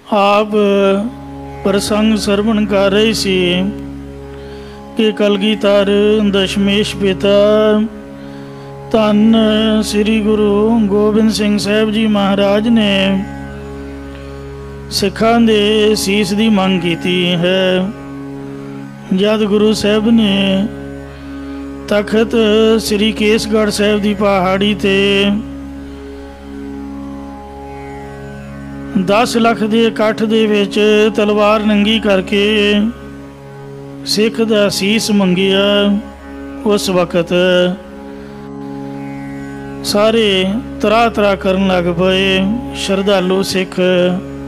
आप प्रसंग सरवण कर रहे सी कि कलगीधर दशमेश पिता धन श्री गुरु गोबिंद सिंह साहब जी महाराज ने सिखां दे सीस की मंग की है। जद गुरु साहब ने तखत श्री केसगढ़ साहब की पहाड़ी ते 10 ਲੱਖ ਦੇ ਇਕੱਠ ਦੇ ਵਿੱਚ ਤਲਵਾਰ ਨੰਗੀ ਕਰਕੇ ਸਿੱਖ ਦਾ ਸੀਸ ਮੰਗਿਆ। ਉਸ ਵਕਤ ਸਾਰੇ ਤਰਾ ਤਰਾ ਕਰਨ ਲੱਗ ਪਏ। ਸ਼ਰਧਾਲੂ ਸਿੱਖ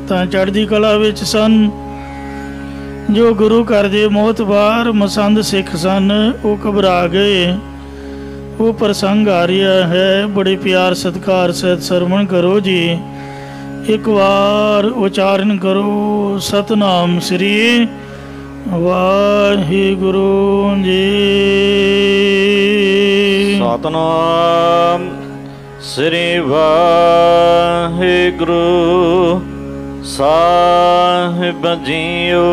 ਤਾਂ ਚੜ੍ਹਦੀ ਕਲਾ ਵਿੱਚ ਸਨ। ਜੋ ਗੁਰੂ ਘਰ ਦੇ ਮੋਹਤਬਾਰ ਮਸੰਦ ਸਿੱਖ ਸਨ ਉਹ ਘਬਰਾ ਗਏ। ਉਹ ਪ੍ਰਸੰਗ ਆ ਰਿਹਾ ਹੈ, ਬੜੇ ਪਿਆਰ ਸਤਿਕਾਰ ਸਹਿਤ ਸਰਵਣ ਕਰੋ ਜੀ। एक बार उच्चारण करो सतनाम श्री वाहिगुरु जी। सतनाम श्री वाहिगुरु साहिब जीओ।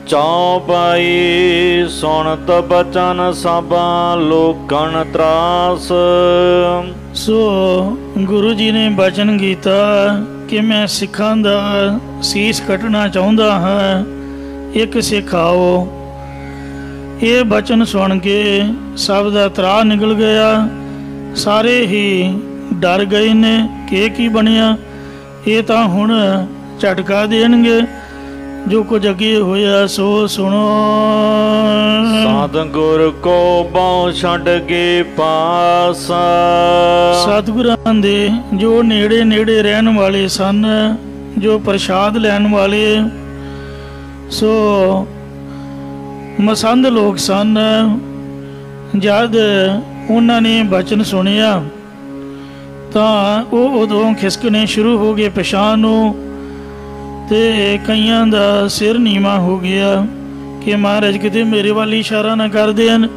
चौपाई सुनत बचन सबा लोकन त्रास। सो गुरु जी ने बचन कीता कि मैं सिखां दा सीस कटना चाहुंदा हाँ, एक सिख आओ। ये बचन सुन के सब दा त्राह निकल गया। सारे ही डर गए ने कि की बनिया, ये तां हुण झटका देणगे। जो कुछ अगे होया सो सुनो। सतगुर को बहु छड़ के पास। सतगुरां दे जो नेड़े नेड़े रहन वाले सन, जो प्रसाद लैन वाले सो मसंद लोग सन। जद उन्होंने बचन सुनिया तां वो उदों खिसकने शुरू हो गए पछाणों। ते कईयां दा सिर नीवा हो गया कि महाराज किते मेरे वाल इशारा ना कर देन।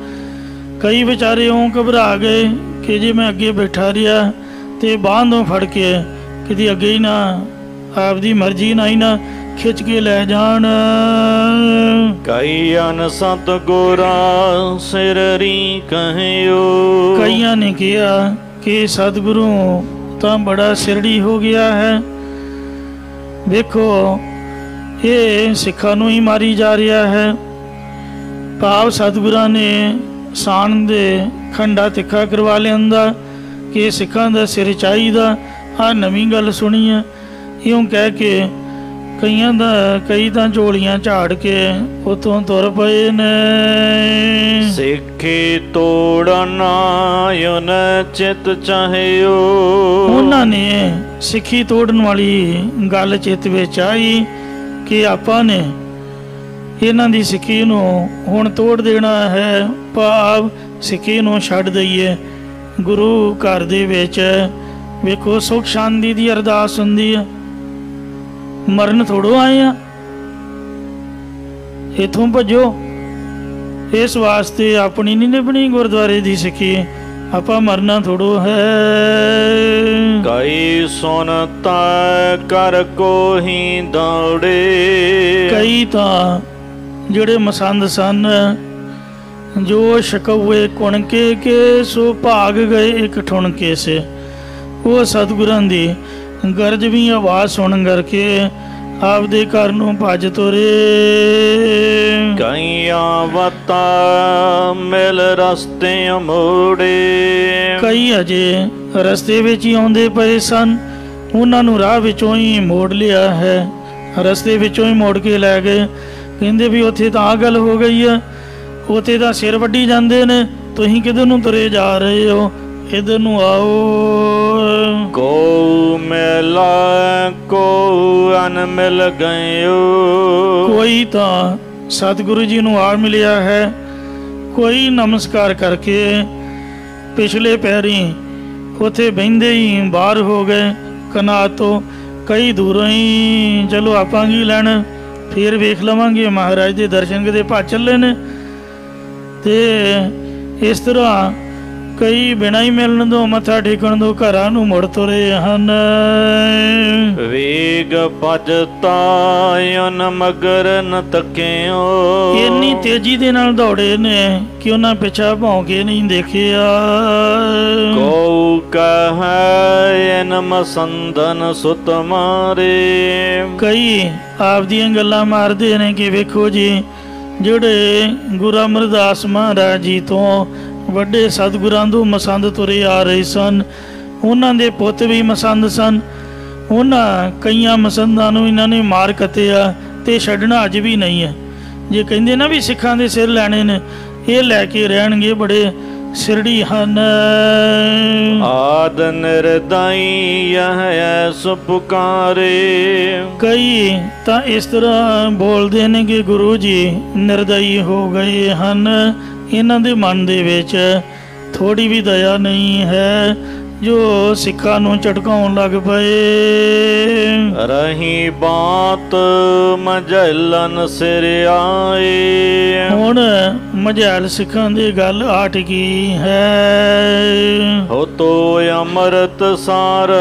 कई बेचारे ओं घबरा गए कि जे मैं अगे बैठा रहा तो बांहों फड़ के किते अगे ही ना आपदी मर्जी ना ही ना खिंच के लै जान। कई अन सतगुरा सिररी कहियो। कईयां ने कहा कि सतगुरु तां बड़ा सिरड़ी हो गया है। देखो ये सिखा नूं ही मारी जा रहा है। भाव सतगुरां ने सान दे खंडा तिखा करवा लिया कि सिखां दा सिर चाहिदा। आ नवीं गल सुनी है। इउं कह के कई तां झोलियां झाड़ के उतों तुर पए ने। सिखी तोड़ना युन चित चाहियो। उन्होंने सिखी तोड़न वाली गल चित विच आई कि आपां ने इन्हां दी सिक्खी नूं हुण तोड़ देना है। भाव सिक्खी नूं छड्ड दईए। गुरु घर दे विच वेखो सुख शांति दी अरदास हुंदी है। मरन थोड़ो आए आ, इथों भजो। इस वास्ते अपनी नहीं निभनी गुरुद्वारे दी सिक्खी। आपा मरना थोड़ो है। कई सुनता कर को ही दौड़े। कई तां जिहड़े मसंद सन जो शकवे कुणके के सो भाग गए एक ठुणके से। वो सतगुरां दी गरजवी आवाज़ सुन करके आपदे घर नूं भज तुरे। कई आवता मिल रस्ते मोड़े। कई अजे रस्ते विच ही आउंदे पए सन। उन्हां नूं राह विचों ही मोड़ लिया है। रस्ते विचों ही मोड़ के लै गए। कहंदे भी उत्थे तां गल हो गई है, उत्थे तां सिर वड्डी जांदे ने, तुसीं किधर नूं तुरे जा रहे हो, इधर नूं आओ। को मिला को अन मिल गयो। कोई तां सतगुरु जी नूं आ मिलिया है, कोई नमस्कार करके पिछले पैरी उत्थे बहिंदे ही बाहर हो गए कनात तो। कई दूरों ही चलो आपां की लैण, फिर वेख लवांगे महाराज दे दर्शन किते भज चले ने। ते इस तरह ਕਈ ਬਿਨਾਂ ਹੀ ਮਿਲਣ ਤੋਂ ਮੱਥਾ ਟੇਕਣ ਤੋਂ ਘਰਾਂ ਨੂੰ ਮੁੜ ਤੁਰੇ ਹਨ। ਵੇਗ ਭਜਤਾ ਅਨ ਮਗਰ ਨ ਤਕਿਓ। ਇੰਨੀ ਤੇਜ਼ੀ ਦੇ ਨਾਲ ਦੌੜੇ ਨੇ ਕਿ ਉਹਨਾਂ ਪਿੱਛਾ ਭੌਂ ਕੇ ਨਹੀਂ ਦੇਖਿਆ। ਕਉ ਕਹੈ ਅਨ ਮਸੰਦਨ ਸੁਤ ਮਾਰੇ। ਕਈ ਆਪਦੀਆਂ ਗੱਲਾਂ ਮਾਰਦੇ ਨੇ ਕਿ ਵੇਖੋ ਜੀ, ਜਿਹੜੇ ਗੁਰੂ ਅਮਰਦਾਸ ਮਹਾਰਾਜ ਜੀ ਤੋਂ ਵੱਡੇ ਸਤਿਗੁਰਾਂ ਤੋਂ ਮਸੰਦ ਤੁਰੇ ਆ ਰਹੇ ਸਨ, ਉਹਨਾਂ ਦੇ ਪੁੱਤ ਵੀ ਮਸੰਦ ਸਨ। ਉਹਨਾਂ ਕਈਆਂ ਮਸੰਦਾਂ ਨੂੰ ਇਹਨਾਂ ਨੇ ਮਾਰ ਕੱਤਿਆ ਤੇ ਛੱਡਣਾ ਅੱਜ ਵੀ ਨਹੀਂ ਹੈ। ਜੇ ਕਹਿੰਦੇ ਨਾ ਵੀ ਸਿੱਖਾਂ ਦੇ ਸਿਰ ਲੈਣੇ ਨੇ, ਇਹ ਲੈ ਕੇ ਰਹਿਣਗੇ, ਬੜੇ ਸਿਰੜੀ ਹਨ। ਆਦ ਨਿਰਦਾਈ ਐਸ ਪੁਕਾਰੇ। ਕਈ ਤਾਂ ਇਸ ਤਰ੍ਹਾਂ ਬੋਲਦੇ ਨੇ ਕਿ ਗੁਰੂ ਜੀ ਨਿਰਦਈ ਹੋ ਗਏ ਹਨ। ਇਹਨਾਂ ਦੇ ਮਨ ਦੇ ਵਿੱਚ ਥੋੜੀ ਵੀ ਦਇਆ ਨਹੀਂ ਹੈ, ਜੋ ਸਿੱਖਾਂ ਨੂੰ ਝਟਕਾਉਣ ਲੱਗ ਪਏ। ਰਹੀ ਬਾਤ ਮਝਲਨ ਸਿਰ ਆਏ। ਹੁਣ ਮਝੈਲ ਸਿੱਖਾਂ ਦੀ ਗੱਲ ਆ ਟਕੀ ਹੈ। ਹੋ ਤੋ ਅੰਮ੍ਰਿਤ ਸਾਰ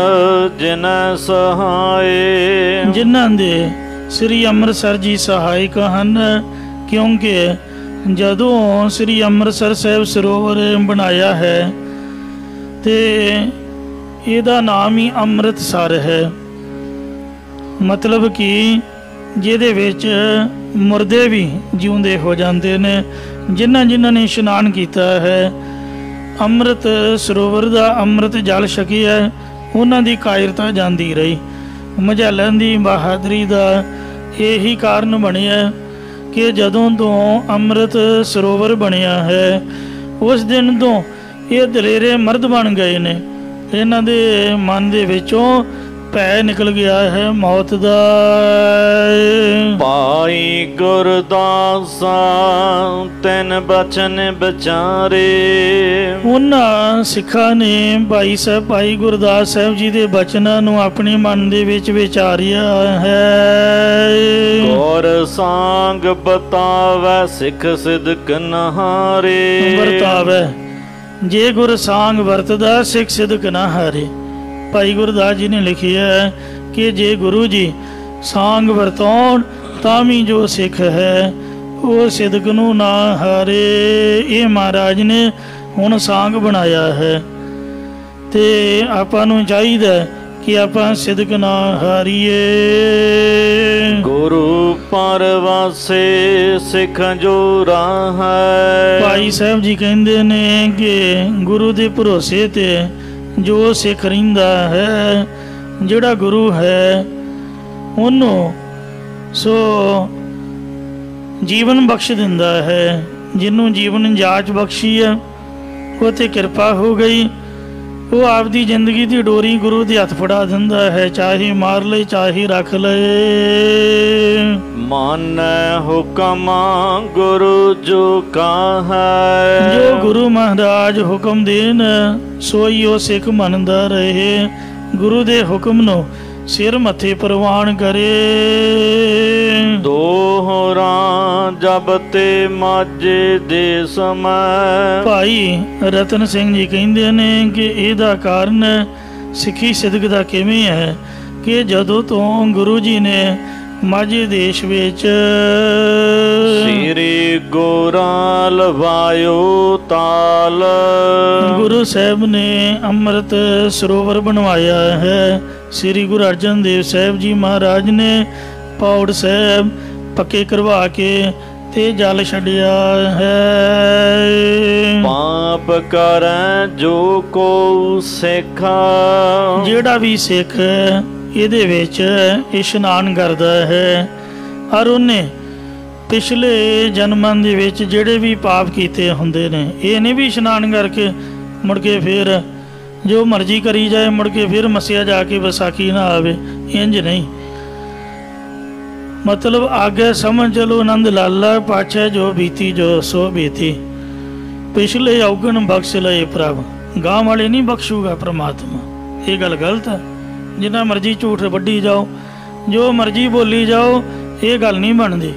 ਜਿਨੈ ਸਹਾਏ। ਜਿਨ੍ਹਾਂ ਦੇ ਸ੍ਰੀ ਅੰਮ੍ਰਿਤਸਰ ਜੀ ਸਹਾਇਕ ਹਨ, ਕਿਉਂਕਿ ਜਦੋਂ ਸ੍ਰੀ ਅੰਮ੍ਰਿਤਸਰ ਸਾਹਿਬ ਸਰੋਵਰ ਬਣਾਇਆ ਹੈ ਤੇ ਇਹਦਾ ਨਾਮ ਹੀ ਅੰਮ੍ਰਿਤਸਰ ਹੈ। ਮਤਲਬ ਕਿ ਜਿਹਦੇ ਵਿੱਚ ਮੁਰਦੇ ਵੀ ਜਿਉਂਦੇ ਹੋ ਜਾਂਦੇ ਨੇ। ਜਿਨ੍ਹਾਂ ਨੇ ਇਸ਼ਨਾਨ ਕੀਤਾ ਹੈ, ਅੰਮ੍ਰਿਤ ਸਰੋਵਰ ਦਾ ਅੰਮ੍ਰਿਤ ਜਲ ਛਕਿਆ, ਉਹਨਾਂ ਦੀ ਕਾਇਰਤਾ ਜਾਂਦੀ ਰਹੀ। ਮਝੈਲਾਂ ਦੀ ਬਹਾਦਰੀ ਦਾ ਇਹੀ ਕਾਰਨ ਬਣਿਆ ਕਿ ਜਦੋਂ ਤੋਂ ਅੰਮ੍ਰਿਤ ਸਰੋਵਰ ਬਣਿਆ ਹੈ, ਉਸ ਦਿਨ ਤੋਂ ਇਹ ਦਲੇਰੇ ਮਰਦ ਬਣ ਗਏ ਨੇ। ਇਹਨਾਂ ਦੇ ਮਨ ਦੇ ਵਿੱਚੋਂ ਭੈ ਨਿਕਲ ਗਿਆ ਹੈ ਮੌਤ ਦਾ। ਭਾਈ ਗੁਰਦਾਸਾ ਤੈਨ ਬਚਨ ਵਿਚਾਰੇ। ਉਹਨਾਂ ਸਿੱਖਾਂ ਨੇ ਭਾਈ ਗੁਰਦਾਸ ਸਾਹਿਬ ਜੀ ਦੇ ਬਚਨਾਂ ਨੂੰ ਆਪਣੇ ਮਨ ਦੇ ਵਿੱਚ ਵਿਚਾਰਿਆ ਹੈ। ਗੁਰ ਸੰਗ ਬਤਾਵੈ ਸਿੱਖ ਸਿਦਕ ਨਹਾਰੇ। ਵਰਤਾਵੈ, ਜੇ ਗੁਰ ਸੰਗ ਵਰਤਦਾ ਸਿੱਖ ਸਿਦਕ ਨਾ ਹਾਰੇ। ਭਾਈ ਗੁਰਦਾਸ ਜੀ ਨੇ ਲਿਖਿਆ ਕਿ ਜੇ ਗੁਰੂ ਜੀ ਸਾਂਗ ਵਰਤਾਉਣ ਤਾਂ ਵੀ ਜੋ ਸਿੱਖ ਹੈ ਉਹ ਸਿਦਕ ਨੂੰ ਨਾ ਹਾਰੇ। ਇਹ ਮਹਾਰਾਜ ਨੇ ਹੁਣ ਸਾਂਗ ਬਣਾਇਆ ਹੈ ਤੇ ਆਪਾਂ ਨੂੰ ਚਾਹੀਦਾ ਕਿ ਆਪਾਂ ਸਿਦਕ ਨਾ ਹਾਰੀਏ। ਗੁਰੂ ਪਰਵਾਸੇ ਸਿੱਖ ਜੋ ਰਾਹ ਹੈ। ਭਾਈ ਸਾਹਿਬ ਜੀ ਕਹਿੰਦੇ ਨੇ ਕਿ ਗੁਰੂ ਦੇ ਭਰੋਸੇ ਤੇ ਜੋ ਸਿੱਖ ਰਹਿੰਦਾ ਹੈ, ਜਿਹੜਾ ਗੁਰੂ ਹੈ ਉਹਨੂੰ ਸੋ ਜੀਵਨ ਬਖਸ਼ ਦਿੰਦਾ ਹੈ। ਜਿਹਨੂੰ ਜੀਵਨ ਜਾਚ ਬਖਸ਼ੀ ਹੈ ਉਹ ਤੇ ਕਿਰਪਾ ਹੋ ਗਈ। ਉਹ ਆਪਦੀ ਜ਼ਿੰਦਗੀ ਦੀ ਡੋਰੀ ਗੁਰੂ ਦੇ ਹੱਥ ਫੜਾ ਦਿੰਦਾ ਹੈ, ਚਾਹੇ ਮਾਰ ਲਏ ਚਾਹੇ ਰੱਖ ਲਏ। ਮਾਨੈ ਹੁਕਮ ਗੁਰੂ ਜੋ ਕਾਹੈ। ਜੋ ਗੁਰੂ ਮਹਾਰਾਜ ਹੁਕਮ ਦੇਣ ਸੋਈ ਉਹ ਸਿੱਖ ਮੰਨਦਾ ਰਹੇ। ਗੁਰੂ ਦੇ ਹੁਕਮ ਨੂੰ ਸਿਰ ਮੱਥੇ ਪ੍ਰਵਾਨ ਕਰੇ। ਦੋਹਰਾ ਜਬ ਤੇ ਮਾਝੇ ਦੇ ਸਮੈ। ਭਾਈ ਰਤਨ ਸਿੰਘ ਜੀ ਕਹਿੰਦੇ ਨੇ ਕਿ ਇਹਦਾ ਕਾਰਨ ਸਿੱਖੀ ਸਿਦਕ ਦਾ ਕਿਵੇਂ ਹੈ ਕਿ ਜਦੋਂ ਤੋਂ ਗੁਰੂ ਜੀ ਨੇ ਮਾਝੇ ਦੇਸ਼ ਵਿੱਚ ਸ੍ਰੀ ਗੋਰਾ ਲਵਾਇਓ ਤਾਲ। ਗੁਰੂ ਸਾਹਿਬ ਨੇ ਅੰਮ੍ਰਿਤ ਸਰੋਵਰ ਬਣਵਾਇਆ ਹੈ। ਸ੍ਰੀ ਗੁਰੂ ਅਰਜਨ ਦੇਵ ਸਾਹਿਬ ਜੀ ਮਹਾਰਾਜ ਨੇ ਪੌੜ ਸਾਹਿਬ ਪੱਕੇ ਕਰਵਾ ਕੇ ਤੇ ਜਲ ਛੱਡਿਆ ਹੈ। ਪਾਪ ਕਰੈ ਜੋ ਕੋ ਸਿੱਖਾ। ਜਿਹੜਾ ਵੀ ਸਿੱਖ ਇਹਦੇ ਵਿੱਚ ਇਸ਼ਨਾਨ ਕਰਦਾ ਹੈ ਔਰ ਉਹਨੇ ਪਿਛਲੇ ਜਨਮਾਂ ਦੇ ਵਿੱਚ ਜਿਹੜੇ ਵੀ ਪਾਪ ਕੀਤੇ ਹੁੰਦੇ ਨੇ, ਇਹ ਨਹੀਂ ਵੀ ਇਸ਼ਨਾਨ ਕਰਕੇ ਮੁੜ ਕੇ ਫਿਰ ਜੋ ਮਰਜ਼ੀ ਕਰੀ ਜਾਏ, ਮੁੜ ਕੇ ਫਿਰ ਮੱਸਿਆ ਜਾ ਕੇ ਵਿਸਾਖੀ ਨਾ ਆਵੇ, ਇੰਜ ਨਹੀਂ। ਮਤਲਬ ਆਗੇ ਸਮਝ ਚਲੋ ਆਨੰਦ ਲਾਲਾ ਪਾਛੈ ਜੋ ਬੀਤੀ ਜੋ ਸੋ ਬੀਤੀ। ਪਿਛਲੇ ਔਗਣ ਬਖਸ਼ ਲਏ ਪ੍ਰਭ, ਗਾਂ ਵਾਲੇ ਨਹੀਂ ਬਖਸ਼ੂਗਾ ਪ੍ਰਮਾਤਮਾ। ਇਹ ਗੱਲ ਗਲਤ ਹੈ। ਜਿੰਨਾ ਮਰਜ਼ੀ ਝੂਠ ਵੱਢੀ ਜਾਓ, ਜੋ ਮਰਜ਼ੀ ਬੋਲੀ ਜਾਓ, ਇਹ ਗੱਲ ਨਹੀਂ ਬਣਦੀ।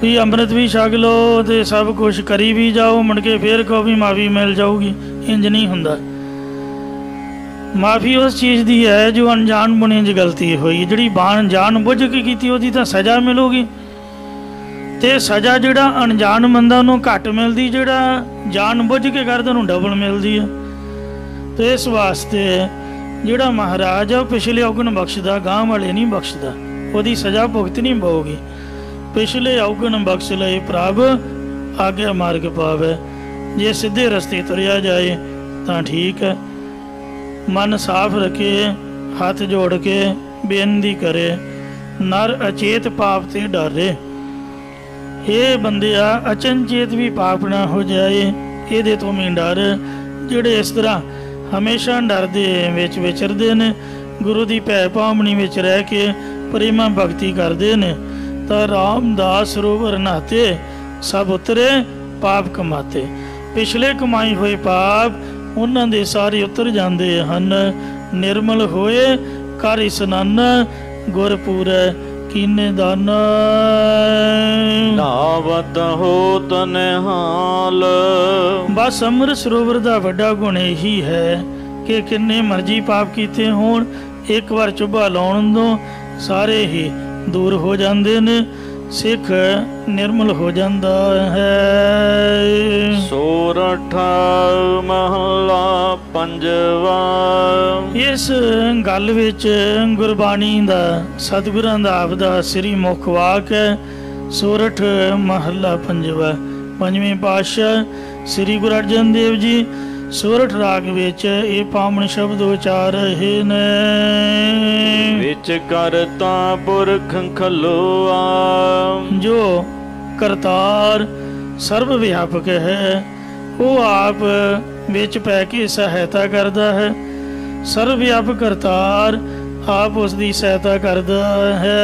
ਵੀ ਅੰਮ੍ਰਿਤ ਵੀ ਛਕ ਲਓ ਤੇ ਸਭ ਕੁਝ ਕਰੀ ਵੀ ਜਾਓ, ਮੁੜ ਕੇ ਫੇਰ ਕਹੋ ਵੀ ਮਾਫੀ ਮਿਲ ਜਾਊਗੀ। ਇੰਜ ਨਹੀਂ ਹੁੰਦਾ। ਮਾਫੀ ਉਸ ਚੀਜ਼ ਦੀ ਹੈ ਜੋ ਅਣਜਾਣ ਬੁਣੀ 'ਚ ਗਲਤੀ ਹੋਈ। ਜਿਹੜੀ ਜਾਣ ਬੁੱਝ ਕੇ ਕੀਤੀ ਉਹਦੀ ਤਾਂ ਸਜ਼ਾ ਮਿਲੂਗੀ, ਤੇ ਸਜ਼ਾ ਜਿਹੜਾ ਅਣਜਾਣ ਬੰਦਾ ਉਹਨੂੰ ਘੱਟ ਮਿਲਦੀ, ਜਿਹੜਾ ਜਾਣ ਬੁੱਝ ਕੇ ਕਰਦਾ ਉਹਨੂੰ ਡਬਲ ਮਿਲਦੀ ਹੈ। ਤੇ ਇਸ ਵਾਸਤੇ ਜਿਹੜਾ ਮਹਾਰਾਜ ਆ ਉਹ ਪਿਛਲੇ ਔਗਣ ਬਖਸ਼ਦਾ, ਗਾਂਹ ਵਾਲੇ ਨਹੀਂ ਬਖਸ਼ਦਾ। ਉਹਦੀ ਸਜ਼ਾ ਭੁਗਤਣੀ ਪਊਗੀ। ਪਿਛਲੇ ਔਗਣ ਬਖਸ਼ ਲਏ ਪ੍ਰਭ ਆਗਿਆ ਮਾਰਗ ਪਾਵੇ। ਜੇ ਸਿੱਧੇ ਰਸਤੇ ਤੁਰਿਆ ਜਾਏ ਤਾਂ ਠੀਕ ਹੈ। ਮਨ ਸਾਫ਼ ਰੱਖੇ, ਹੱਥ ਜੋੜ ਕੇ ਬੇਨਤੀ ਕਰੇ, ਨਰ ਅਚੇਤ ਪਾਪ ਤੇ ਡਰੇ। ਇਹ ਬੰਦਿਆ ਅਚਨਚੇਤ ਵੀ ਪਾਪ ਨਾ ਹੋ ਜਾਏ, ਇਹਦੇ ਤੋਂ ਵੀ ਡਰ। ਜਿਹੜੇ ਇਸ ਤਰ੍ਹਾਂ ਹਮੇਸ਼ਾ ਡਰ ਦੇ ਵਿੱਚ ਵਿਚਰਦੇ ਨੇ, ਗੁਰੂ ਦੀ ਭੈ ਭਾਵਨੀ ਵਿੱਚ ਰਹਿ ਕੇ ਪ੍ਰੇਮਾ ਭਗਤੀ ਕਰਦੇ ਨੇ, ਤਾਂ ਰਾਮਦਾਸ ਸਰੋਵਰ ਨਹਾਤੇ ਸਭ ਉਤਰੇ ਪਾਪ ਕਮਾਤੇ। ਪਿਛਲੇ ਕਮਾਈ ਹੋਏ ਪਾਪ ਉਹਨਾਂ ਦੇ ਸਾਰੇ ਉਤਰ ਜਾਂਦੇ ਹਨ। ਨਿਰਮਲ ਹੋਏ ਕਰ ਇਸਨਾਨ, ਗੁਰਪੂਰੈ ਕੀਨੇ ਦਾਨ। ਨਾਵਤ ਹੋਤ ਨਿਹਾਲ। ਬਸ ਅੰਮ੍ਰਿਤ ਸਰੋਵਰ ਦਾ ਵੱਡਾ ਗੁਣ ਇਹੀ ਹੈ ਕਿ ਕਿੰਨੇ ਮਰਜ਼ੀ ਪਾਪ ਕੀਤੇ ਹੋਣ, ਇੱਕ ਵਾਰ ਚੁੱਭਾ ਲਾਉਣ ਤੋਂ ਸਾਰੇ ਹੀ ਦੂਰ ਹੋ ਜਾਂਦੇ ਨੇ। ਸਿੱਖ ਨਿਰਮਲ ਹੋ ਜਾਂਦਾ ਹੈ। ਸੋਰਠ ਮਹਲਾ ਪੰਜਵਾ। ਇਸ ਗੱਲ ਵਿੱਚ ਗੁਰਬਾਣੀ ਦਾ, ਸਤਿਗੁਰਾਂ ਦਾ ਆਪਦਾ ਸ੍ਰੀ ਮੁੱਖ ਵਾਕ ਹੈ। ਸੋਰਠ ਮਹਲਾ ਪੰਜਵਾ। ਪੰਜਵੇਂ ਪਾਤਸ਼ਾਹ ਸ੍ਰੀ ਗੁਰੂ ਅਰਜਨ ਦੇਵ ਜੀ ਸੋਰਠ ਰਾਗ ਵਿੱਚ ਇਹ ਪਾਵਨ ਸ਼ਬਦ ਉਚਾਰ ਰਹੇ ਨੇ। ਵਿੱਚ ਕਰਤਾ ਪੁਰਖ ਖਲੋਆ। ਜੋ ਕਰਤਾਰ ਸਰਬ ਵਿਆਪਕ ਹੈ, ਉਹ ਆਪ ਵਿੱਚ ਪੈ ਕੇ ਸਹਾਇਤਾ ਕਰਦਾ ਹੈ। ਸਰਬ ਵਿਆਪਕ ਕਰਤਾਰ ਆਪ ਉਸ ਦੀ ਸਹਾਇਤਾ ਕਰਦਾ ਹੈ।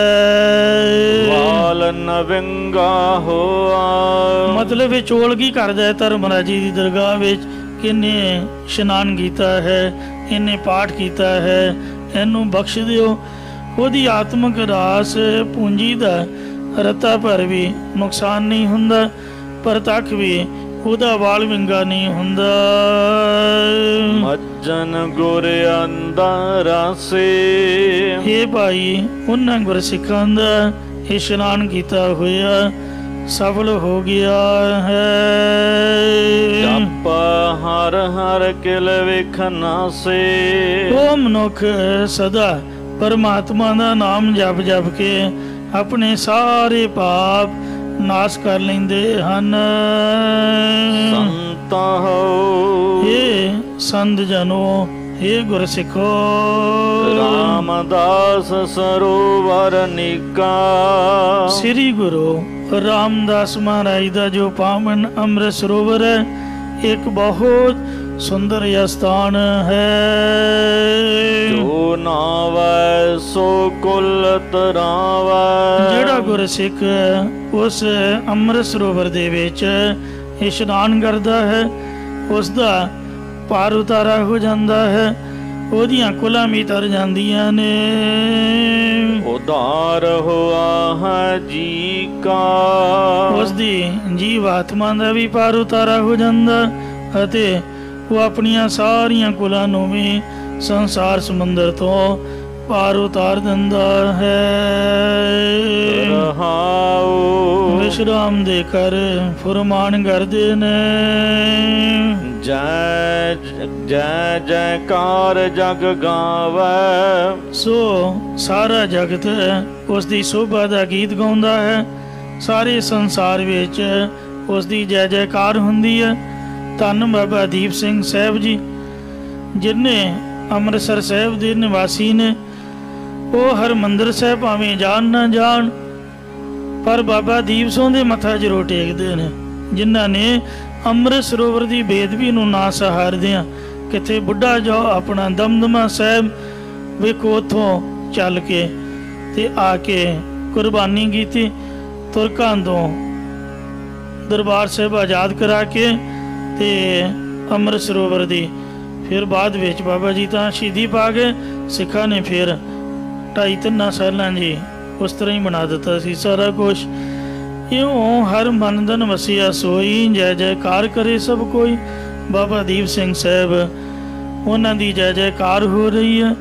ਵਾਲ ਨਵਿੰਗਾ ਹੋਆ। ਮਤਲਬ ਵਿਚੋਲਗੀ ਕਰਦਾ ਹੈ ਧਰਮਰਾਜ ਜੀ ਦੀ ਦਰਗਾਹ ਵਿੱਚ। ਕਿੰਨੇ ਇਸ਼ਨਾਨ ਕੀਤਾ ਹੈ, ਇਹਨੇ ਪਾਠ ਕੀਤਾ ਹੈ, ਇਹਨੂੰ ਬਖਸ਼ ਦਿਓ। ਉਹਦੀ ਆਤਮਿਕ ਰਾਸ ਪੂੰਜੀ ਦਾ ਰਤਾ ਭਰ ਵੀ ਨੁਕਸਾਨ ਨਹੀਂ ਹੁੰਦਾ, ਪ੍ਰਤੱਖ ਵੀ ਉਹਦਾ ਵਾਲ ਵਿੰਗਾ ਨਹੀਂ ਹੁੰਦਾ। ਮੱਜਨ ਗੁਰ ਅੰਦਰ ਸੇ। ਇਹ ਭਾਈ ਉਹਨਾਂ ਗੁਰਸਿੱਖਾਂ ਦਾ ਇਸ਼ਨਾਨ ਕੀਤਾ ਹੋਇਆ ਸਫਲ ਹੋ ਗਿਆ ਹੈ। ਜਪ ਹਰ ਹਰ ਕਿਲ ਵੇਖਣਾ ਸੇ। ਉਹ ਮਨੁੱਖ ਸਦਾ ਪਰਮਾਤਮਾ ਦਾ ਨਾਮ ਜਪ ਜਪ ਕੇ ਆਪਣੇ ਸਾਰੇ ਪਾਪ ਨਾਸ਼ ਕਰ ਲੈਂਦੇ ਹਨ। ਸੰਤਾ ਹੋ। ਇਹ ਸੰਤ ਜਨੋ, ਇਹ ਗੁਰਸਿੱਖੋ। ਰਾਮਦਾਸ ਸਰੋਵਰ ਨਿਕਾ। ਸ੍ਰੀ ਗੁਰੂ ਰਾਮਦਾਸ ਮਹਾਰਾਜ ਦਾ ਜੋ ਪਾਵਨ ਅੰਮ੍ਰਿਤ ਸਰੋਵਰ ਹੈ, ਇੱਕ ਬਹੁਤ ਸੁੰਦਰ ਸਥਾਨ ਹੈ। ਜੋ ਨਾਵੈ ਸੋ ਕੁਲ ਤਰਾਵੈ। ਜਿਹੜਾ ਗੁਰਸਿੱਖ ਉਸ ਅੰਮ੍ਰਿਤ ਸਰੋਵਰ ਦੇ ਵਿੱਚ ਇਸ਼ਨਾਨ ਕਰਦਾ ਹੈ, ਉਸ ਦਾ ਭਾਰ ਉਤਾਰਾ ਹੋ ਜਾਂਦਾ ਹੈ, ਉਹਦੀਆਂ ਕੁਲਾਂ ਵੀ ਤਰ ਜਾਂਦੀਆਂ ਨੇ। ਉਧਾਰ ਹੋਆ ਹੈ ਜੀ ਕਾ। ਉਸ ਦੀ ਜੀਵ ਆਤਮਾ ਦਾ ਵੀ ਭਾਰ ਉਤਾਰਾ ਹੋ ਜਾਂਦਾ, ਅਤੇ ਉਹ ਆਪਣੀਆਂ ਸਾਰੀਆਂ ਕੁਲਾਂ ਨੂੰ ਵੀ ਸੰਸਾਰ ਸਮੁੰਦਰ ਤੋਂ ਪਾਰ ਉਤਾਰ ਦਿੰਦਾ ਹੈ। ਰਹਾਉ। ਵਿਸ਼ਰਾਮ ਦੇ ਕਰ ਫੁਰਮਾਨ ਕਰਦੇ ਨੇ। ਜੈ ਜੈ ਜੈਕਾਰ ਜਗ ਗਾਵੈ। ਸੋ ਸਾਰਾ ਜਗਤ ਉਸ ਦੀ ਸ਼ੋਭਾ ਦਾ ਗੀਤ ਗਾਉਂਦਾ ਹੈ। ਸਾਰੇ ਸੰਸਾਰ ਵਿੱਚ ਉਸ ਦੀ ਜੈ ਜੈਕਾਰ ਹੁੰਦੀ ਹੈ। ਧੰਨ ਬਾਬਾ ਦੀਪ ਸਿੰਘ ਸਾਹਿਬ ਜੀ, ਜਿਨ੍ਹੇ ਅੰਮ੍ਰਿਤਸਰ ਸਾਹਿਬ ਦੇ ਨਿਵਾਸੀ ਨੇ। ਉਹ ਹਰਿਮੰਦਰ ਸਾਹਿਬ ਭਾਵੇਂ ਜਾਣ ਨਾ ਜਾਣ, ਪਰ ਬਾਬਾ ਦੀਪ ਸਿੰਘ ਦੇ ਮੱਥਾ ਜ਼ਰੂਰ ਟੇਕਦੇ ਨੇ। ਜਿਨ੍ਹਾਂ ਨੇ ਅੰਮ੍ਰਿਤ ਸਰੋਵਰ ਦੀ ਬੇਦਬੀ ਨੂੰ ਨਾ ਸਹਾਰਦਿਆਂ ਕਿਤੇ ਬੁੱਢਾ ਜੋ ਆਪਣਾ ਦਮਦਮਾ ਸਾਹਿਬ ਵੇਖੋ ਉੱਥੋਂ ਚੱਲ ਕੇ ਤੇ ਆ ਕੇ ਕੁਰਬਾਨੀ ਕੀਤੀ। ਤੁਰਕਾਂ ਤੋਂ ਦਰਬਾਰ ਸਾਹਿਬ ਆਜ਼ਾਦ ਕਰਾ ਕੇ ਤੇ ਅੰਮ੍ਰਿਤ ਸਰੋਵਰ ਦੀ ਫਿਰ ਬਾਅਦ ਵਿੱਚ ਬਾਬਾ ਜੀ ਤਾਂ ਸ਼ਹੀਦੀ ਪਾ ਗਏ। ਸਿੱਖਾਂ ਨੇ ਫਿਰ 2.5-3 ਸਾਲਾਂ ਜੀ ਉਸ ਤਰ੍ਹਾਂ ਹੀ ਬਣਾ ਦਿੱਤਾ ਸੀ ਸਾਰਾ ਕੁਛ। ਇਉਂ ਹਰ ਮਨ ਦਨ ਵਸਿਆ ਸੋਈ, ਜੈ ਜੈਕਾਰ ਕਰੇ ਸਭ ਕੋਈ। ਬਾਬਾ ਦੀਪ ਸਿੰਘ ਸਾਹਿਬ ਉਹਨਾਂ ਦੀ ਜੈ ਜੈਕਾਰ ਹੋ ਰਹੀ ਹੈ।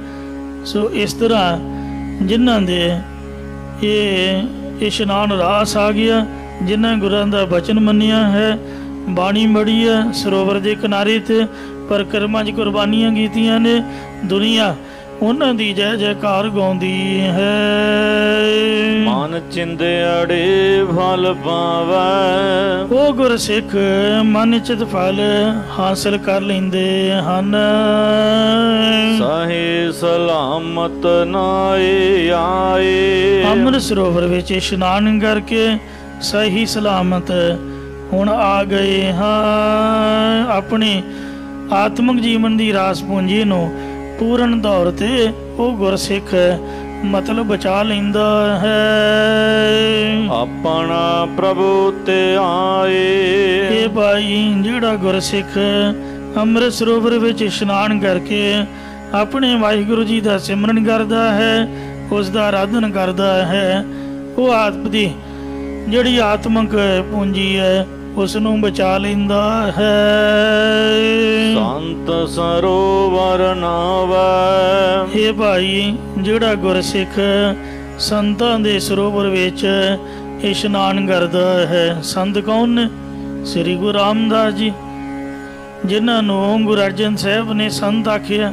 ਸੋ ਇਸ ਤਰ੍ਹਾਂ ਜਿਨ੍ਹਾਂ ਦੇ ਇਹ ਇਸ਼ਨਾਨ ਰਾਸ ਆ ਗਿਆ, ਜਿਨ੍ਹਾਂ ਗੁਰਾਂ ਦਾ ਬਚਨ ਮੰਨਿਆ ਹੈ, ਬਾਣੀ ਮੜੀ ਹੈ, ਸਰੋਵਰ ਦੇ ਕਿਨਾਰੇ ਤੇ ਪਰਿਕਰਮਾ 'ਚ ਕੁਰਬਾਨੀਆਂ ਕੀਤੀਆਂ ਨੇ, ਦੁਨੀਆ ਉਹਨਾਂ ਦੀ ਜੈ ਜੈਕਾਰ ਗਾਉਂਦੀ ਹੈ। ਮਨ ਚਿੰਦੜੇ ਫਲ ਪਾਵੈ, ਉਹ ਗੁਰਸਿੱਖ ਮਨ ਚਿਤ ਫਲ ਹਾਸਲ ਕਰ ਲੈਂਦੇ ਹਨ। ਸਹੀ ਸਲਾਮਤ ਨਾਏ ਆਏ, ਅੰਮ੍ਰਿਤ ਸਰੋਵਰ ਵਿੱਚ ਇਸ਼ਨਾਨ ਕਰਕੇ ਸਹੀ ਸਲਾਮਤ ਹੁਣ ਆ ਗਏ ਹਾਂ। ਆਪਣੇ ਆਤਮਿਕ ਜੀਵਨ ਦੀ ਰਾਸ ਪੂੰਜੀ ਨੂੰ ਪੂਰਨ ਤੌਰ ਤੇ ਉਹ ਗੁਰਸਿੱਖ ਮਤਲਬ ਬਚਾ ਲੈਂਦਾ ਹੈ। ਆਪਣਾ ਪ੍ਰਭੂ ਤੇ ਆਏ, ਇਹ ਭਾਈ ਜਿਹੜਾ ਗੁਰਸਿੱਖ ਅੰਮ੍ਰਿਤ ਸਰੋਵਰ ਵਿੱਚ ਇਸ਼ਨਾਨ ਕਰਕੇ ਆਪਣੇ ਵਾਹਿਗੁਰੂ ਜੀ ਦਾ ਸਿਮਰਨ ਕਰਦਾ ਹੈ, ਉਸ ਦਾ ਆਰਾਧਨ ਕਰਦਾ ਹੈ, ਉਹ ਆਤਮ ਦੀ ਜਿਹੜੀ ਆਤਮਿਕ ਪੂੰਜੀ ਹੈ ਉਸ ਨੂੰ ਬਚਾ ਲੈਂਦਾ ਹੈ। ਸੰਤ ਸਰੋਵਰ ਨਾਵੈ, ਇਹ ਭਾਈ ਜਿਹੜਾ ਗੁਰਸਿੱਖ ਸੰਤਾਂ ਦੇ ਸਰੋਵਰ ਵਿੱਚ ਇਸ਼ਨਾਨ ਕਰਦਾ ਹੈ। ਸੰਤ ਕੌਣ ਨੇ? ਸ੍ਰੀ ਗੁਰੂ ਰਾਮਦਾਸ ਜੀ, ਜਿਨ੍ਹਾਂ ਨੂੰ ਗੁਰੂ ਅਰਜਨ ਸਾਹਿਬ ਨੇ ਸੰਤ ਆਖਿਆ।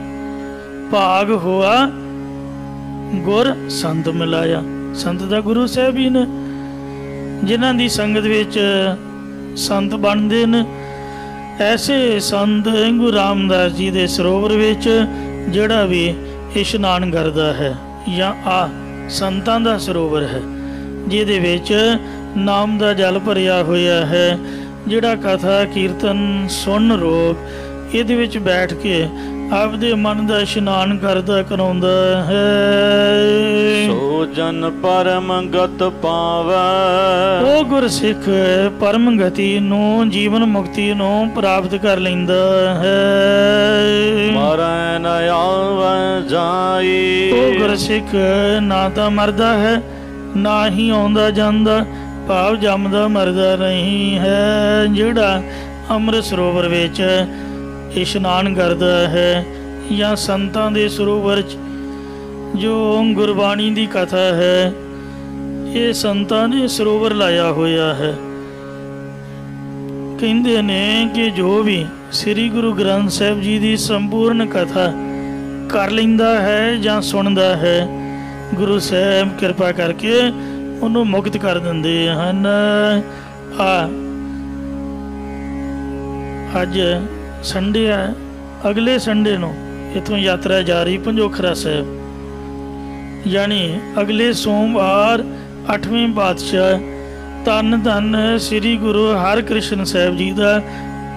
ਭਾਗ ਹੋਆ ਗੁਰ ਸੰਤ ਮਿਲਾਇਆ। ਸੰਤ ਦਾ ਗੁਰੂ ਸਾਹਿਬ ਹੀ ਨੇ, ਜਿਨ੍ਹਾਂ ਦੀ ਸੰਗਤ ਵਿੱਚ ਸੰਤ ਬਣਦੇ ਨੇ। ਐਸੇ ਸੰਤ ਗੁਰੂ ਰਾਮਦਾਸ ਜੀ ਦੇ ਸਰੋਵਰ ਵਿੱਚ ਜਿਹੜਾ ਵੀ ਇਸ਼ਨਾਨ ਕਰਦਾ ਹੈ, ਜਾਂ ਆ ਸੰਤਾਂ ਦਾ ਸਰੋਵਰ ਹੈ ਜਿਹਦੇ ਵਿੱਚ ਨਾਮ ਦਾ ਜਲ ਭਰਿਆ ਹੋਇਆ ਹੈ, ਜਿਹੜਾ ਕਥਾ ਕੀਰਤਨ ਸੁਣ ਰੋਗ ਇਹਦੇ ਵਿੱਚ ਬੈਠ ਕੇ ਆਪਦੇ ਮਨ ਦਾ ਇਸ਼ਨਾਨ ਕਰਦਾ ਕਰਾਉਂਦਾ ਹੈ। ਸੋ ਜਨ ਪਰਮ ਗਤ ਪਾਵੈ, ਉਹ ਗੁਰਸਿੱਖ ਪਰਮ ਗਤੀ ਨੂੰ, ਜੀਵਨ ਮੁਕਤੀ ਨੂੰ ਪ੍ਰਾਪਤ ਕਰ ਲੈਂਦਾ ਹੈ। ਮਰੈ ਨ ਆਵੈ ਜਾਈ, ਉਹ ਗੁਰਸਿੱਖ ਨਾ ਤਾਂ ਮਰਦਾ ਹੈ ਨਾ ਹੀ ਆਉਂਦਾ ਜਾਂਦਾ, ਭਾਵ ਜੰਮਦਾ ਮਰਦਾ ਨਹੀਂ ਹੈ। ਜਿਹੜਾ ਅੰਮ੍ਰਿਤ ਸਰੋਵਰ ਵਿੱਚ ਇਸ਼ਨਾਨ ਕਰਦਾ ਹੈ ਜਾਂ ਸੰਤਾਂ ਦੇ ਸਰੋਵਰ 'ਚ ਜੋ ਗੁਰਬਾਣੀ ਦੀ ਕਥਾ ਹੈ, ਇਹ ਸੰਤਾਂ ਨੇ ਸਰੋਵਰ ਲਾਇਆ ਹੋਇਆ ਹੈ। ਕਹਿੰਦੇ ਨੇ ਕਿ ਜੋ ਵੀ ਸ੍ਰੀ ਗੁਰੂ ਗ੍ਰੰਥ ਸਾਹਿਬ ਜੀ ਦੀ ਸੰਪੂਰਨ ਕਥਾ ਕਰ ਲੈਂਦਾ ਹੈ ਜਾਂ ਸੁਣਦਾ ਹੈ, ਗੁਰੂ ਸਾਹਿਬ ਕਿਰਪਾ ਕਰਕੇ ਉਹਨੂੰ ਮੁਕਤ ਕਰ ਦਿੰਦੇ ਹਨ। ਅੱਜ ਸੰਡੇ ਹੈ, ਅਗਲੇ ਸੰਡੇ ਨੂੰ ਇੱਥੋਂ ਯਾਤਰਾ ਜਾ ਰਹੀ ਪੰਜੋਖਰਾ ਸਾਹਿਬ, ਯਾਨੀ ਅਗਲੇ ਸੋਮਵਾਰ 8ਵੇਂ ਪਾਤਸ਼ਾਹ ਧੰਨ ਧੰਨ ਸ੍ਰੀ ਗੁਰੂ ਹਰਕ੍ਰਿਸ਼ਨ ਸਾਹਿਬ ਜੀ ਦਾ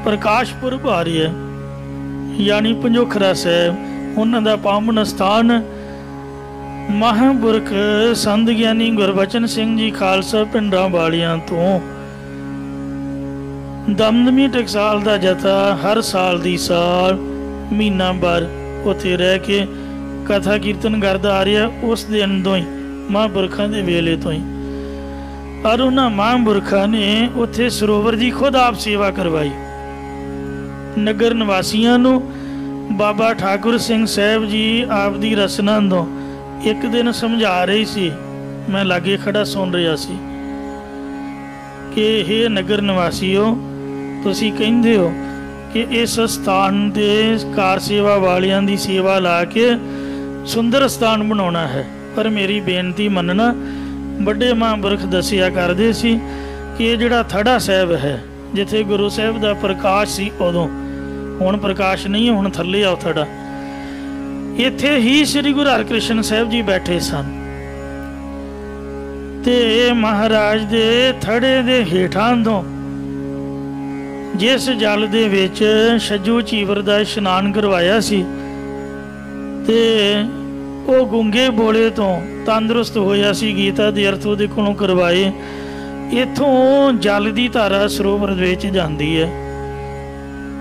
ਪ੍ਰਕਾਸ਼ ਪੁਰਬ ਆ ਰਿਹਾ ਹੈ, ਯਾਨੀ ਪੰਜੋਖਰਾ ਸਾਹਿਬ ਉਹਨਾਂ ਦਾ ਪਾਵਨ ਸਥਾਨ। ਮਹਾਂਪੁਰਖ ਸੰਤ ਗਿਆਨੀ ਗੁਰਬਚਨ ਸਿੰਘ ਜੀ ਖਾਲਸਾ ਪਿੰਡਾਂ ਵਾਲਿਆਂ ਤੋਂ ਦਮਦਮੀ ਟਕਸਾਲ ਦਾ ਜਥਾ ਹਰ ਸਾਲ ਦੀ ਸਾਲ ਮਹੀਨਾ ਭਰ ਉੱਥੇ ਰਹਿ ਕੇ ਕਥਾ ਕੀਰਤਨ ਕਰਦਾ ਆ ਰਿਹਾ, ਉਸ ਦਿਨ ਤੋਂ ਹੀ, ਮਹਾਂਪੁਰਖਾਂ ਦੇ ਵੇਲੇ ਤੋਂ ਹੀ। ਪਰ ਉਹਨਾਂ ਮਹਾਂਪੁਰਖਾਂ ਨੇ ਉੱਥੇ ਸਰੋਵਰ ਦੀ ਖੁਦ ਆਪ ਸੇਵਾ ਕਰਵਾਈ। ਨਗਰ ਨਿਵਾਸੀਆਂ ਨੂੰ ਬਾਬਾ ਠਾਕੁਰ ਸਿੰਘ ਸਾਹਿਬ ਜੀ ਆਪ ਦੀ ਰਚਨਾ ਤੋਂ ਇੱਕ ਦਿਨ ਸਮਝਾ ਰਹੀ ਸੀ, ਮੈਂ ਲਾਗੇ ਖੜਾ ਸੁਣ ਰਿਹਾ ਸੀ ਕਿ ਇਹ ਨਗਰ ਨਿਵਾਸੀਓ, ਤੁਸੀਂ ਕਹਿੰਦੇ ਹੋ ਕਿ ਇਸ ਸਥਾਨ ਦੇ ਕਾਰ ਸੇਵਾ ਵਾਲਿਆਂ ਦੀ ਸੇਵਾ ਲਾ ਕੇ ਸੁੰਦਰ ਸਥਾਨ ਬਣਾਉਣਾ ਹੈ, ਪਰ ਮੇਰੀ ਬੇਨਤੀ ਮੰਨਣਾ। ਵੱਡੇ ਮਹਾਂਪੁਰਖ ਦੱਸਿਆ ਕਰਦੇ ਸੀ ਕਿ ਇਹ ਜਿਹੜਾ ਥੜਾ ਸਾਹਿਬ ਹੈ, ਜਿੱਥੇ ਗੁਰੂ ਸਾਹਿਬ ਦਾ ਪ੍ਰਕਾਸ਼ ਸੀ ਉਦੋਂ, ਹੁਣ ਪ੍ਰਕਾਸ਼ ਨਹੀਂ, ਹੁਣ ਥੱਲੇ ਆ ਥੜਾ, ਇੱਥੇ ਹੀ ਸ੍ਰੀ ਗੁਰੂ ਹਰਕ੍ਰਿਸ਼ਨ ਸਾਹਿਬ ਜੀ ਬੈਠੇ ਸਨ। ਤੇ ਮਹਾਰਾਜ ਦੇ ਥੜੇ ਦੇ ਹੇਠਾਂ ਤੋਂ ਜਿਸ ਜਲ ਦੇ ਵਿੱਚ ਛੱਜੂ ਚੀਵਰ ਦਾ ਇਸ਼ਨਾਨ ਕਰਵਾਇਆ ਸੀ, ਤੇ ਉਹ ਗੁੰਗੇ ਬੋਲੇ ਤੋਂ ਤੰਦਰੁਸਤ ਹੋਇਆ ਸੀ, ਗੀਤਾ ਦੇ ਅਰਥ ਉਹਦੇ ਕੋਲੋਂ ਕਰਵਾਏ। ਇੱਥੋਂ ਜਲ ਦੀ ਧਾਰਾ ਸਰੋਵਰ ਵਿੱਚ ਜਾਂਦੀ ਹੈ,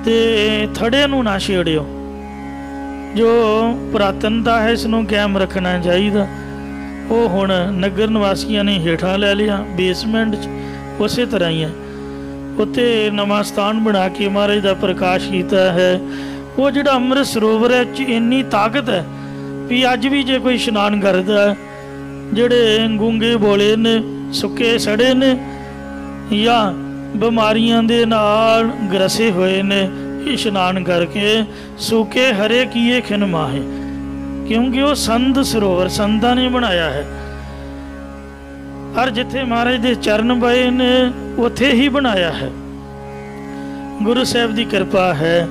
ਤੇ ਥੜੇ ਨੂੰ ਨਾ ਛੇੜਿਓ। ਜੋ ਪੁਰਾਤਨਤਾ ਹੈ ਇਸ ਨੂੰ ਕਾਇਮ ਰੱਖਣਾ ਚਾਹੀਦਾ। ਉਹ ਹੁਣ ਨਗਰ ਨਿਵਾਸੀਆਂ ਨੇ ਹੇਠਾਂ ਲੈ ਲਿਆ ਬੇਸਮੈਂਟ 'ਚ, ਉਸੇ ਤਰ੍ਹਾਂ ਹੀ ਹੈ। ਉੱਥੇ ਨਵਾਂ ਸਥਾਨ ਬਣਾ ਕੇ ਮਹਾਰਾਜ ਦਾ ਪ੍ਰਕਾਸ਼ ਕੀਤਾ ਹੈ। ਉਹ ਜਿਹੜਾ ਅੰਮ੍ਰਿਤ ਸਰੋਵਰ ਹੈ 'ਚ ਇੰਨੀ ਤਾਕਤ ਹੈ ਵੀ ਅੱਜ ਵੀ ਜੇ ਕੋਈ ਇਸ਼ਨਾਨ ਕਰਦਾ, ਜਿਹੜੇ ਗੂੰਗੇ ਬੋਲੇ ਨੇ, ਸੁੱਕੇ ਸੜੇ ਨੇ ਜਾਂ ਬਿਮਾਰੀਆਂ ਦੇ ਨਾਲ ਗਰਸੇ ਹੋਏ ਨੇ, ਇਸ਼ਨਾਨ ਕਰਕੇ ਸੁੱਕੇ ਹਰੇ ਕੀਏ ਖਿਨ ਮਾਹੇ, ਕਿਉਂਕਿ ਉਹ ਸੰਤ ਸਰੋਵਰ ਸੰਤਾਂ ਨੇ ਬਣਾਇਆ ਹੈ। ਔਰ ਜਿੱਥੇ ਮਹਾਰਾਜ ਦੇ ਚਰਨ ਪਏ ਨੇ ਉੱਥੇ ਹੀ ਬਣਾਇਆ ਹੈ, ਗੁਰੂ ਸਾਹਿਬ ਦੀ ਕਿਰਪਾ ਹੈ।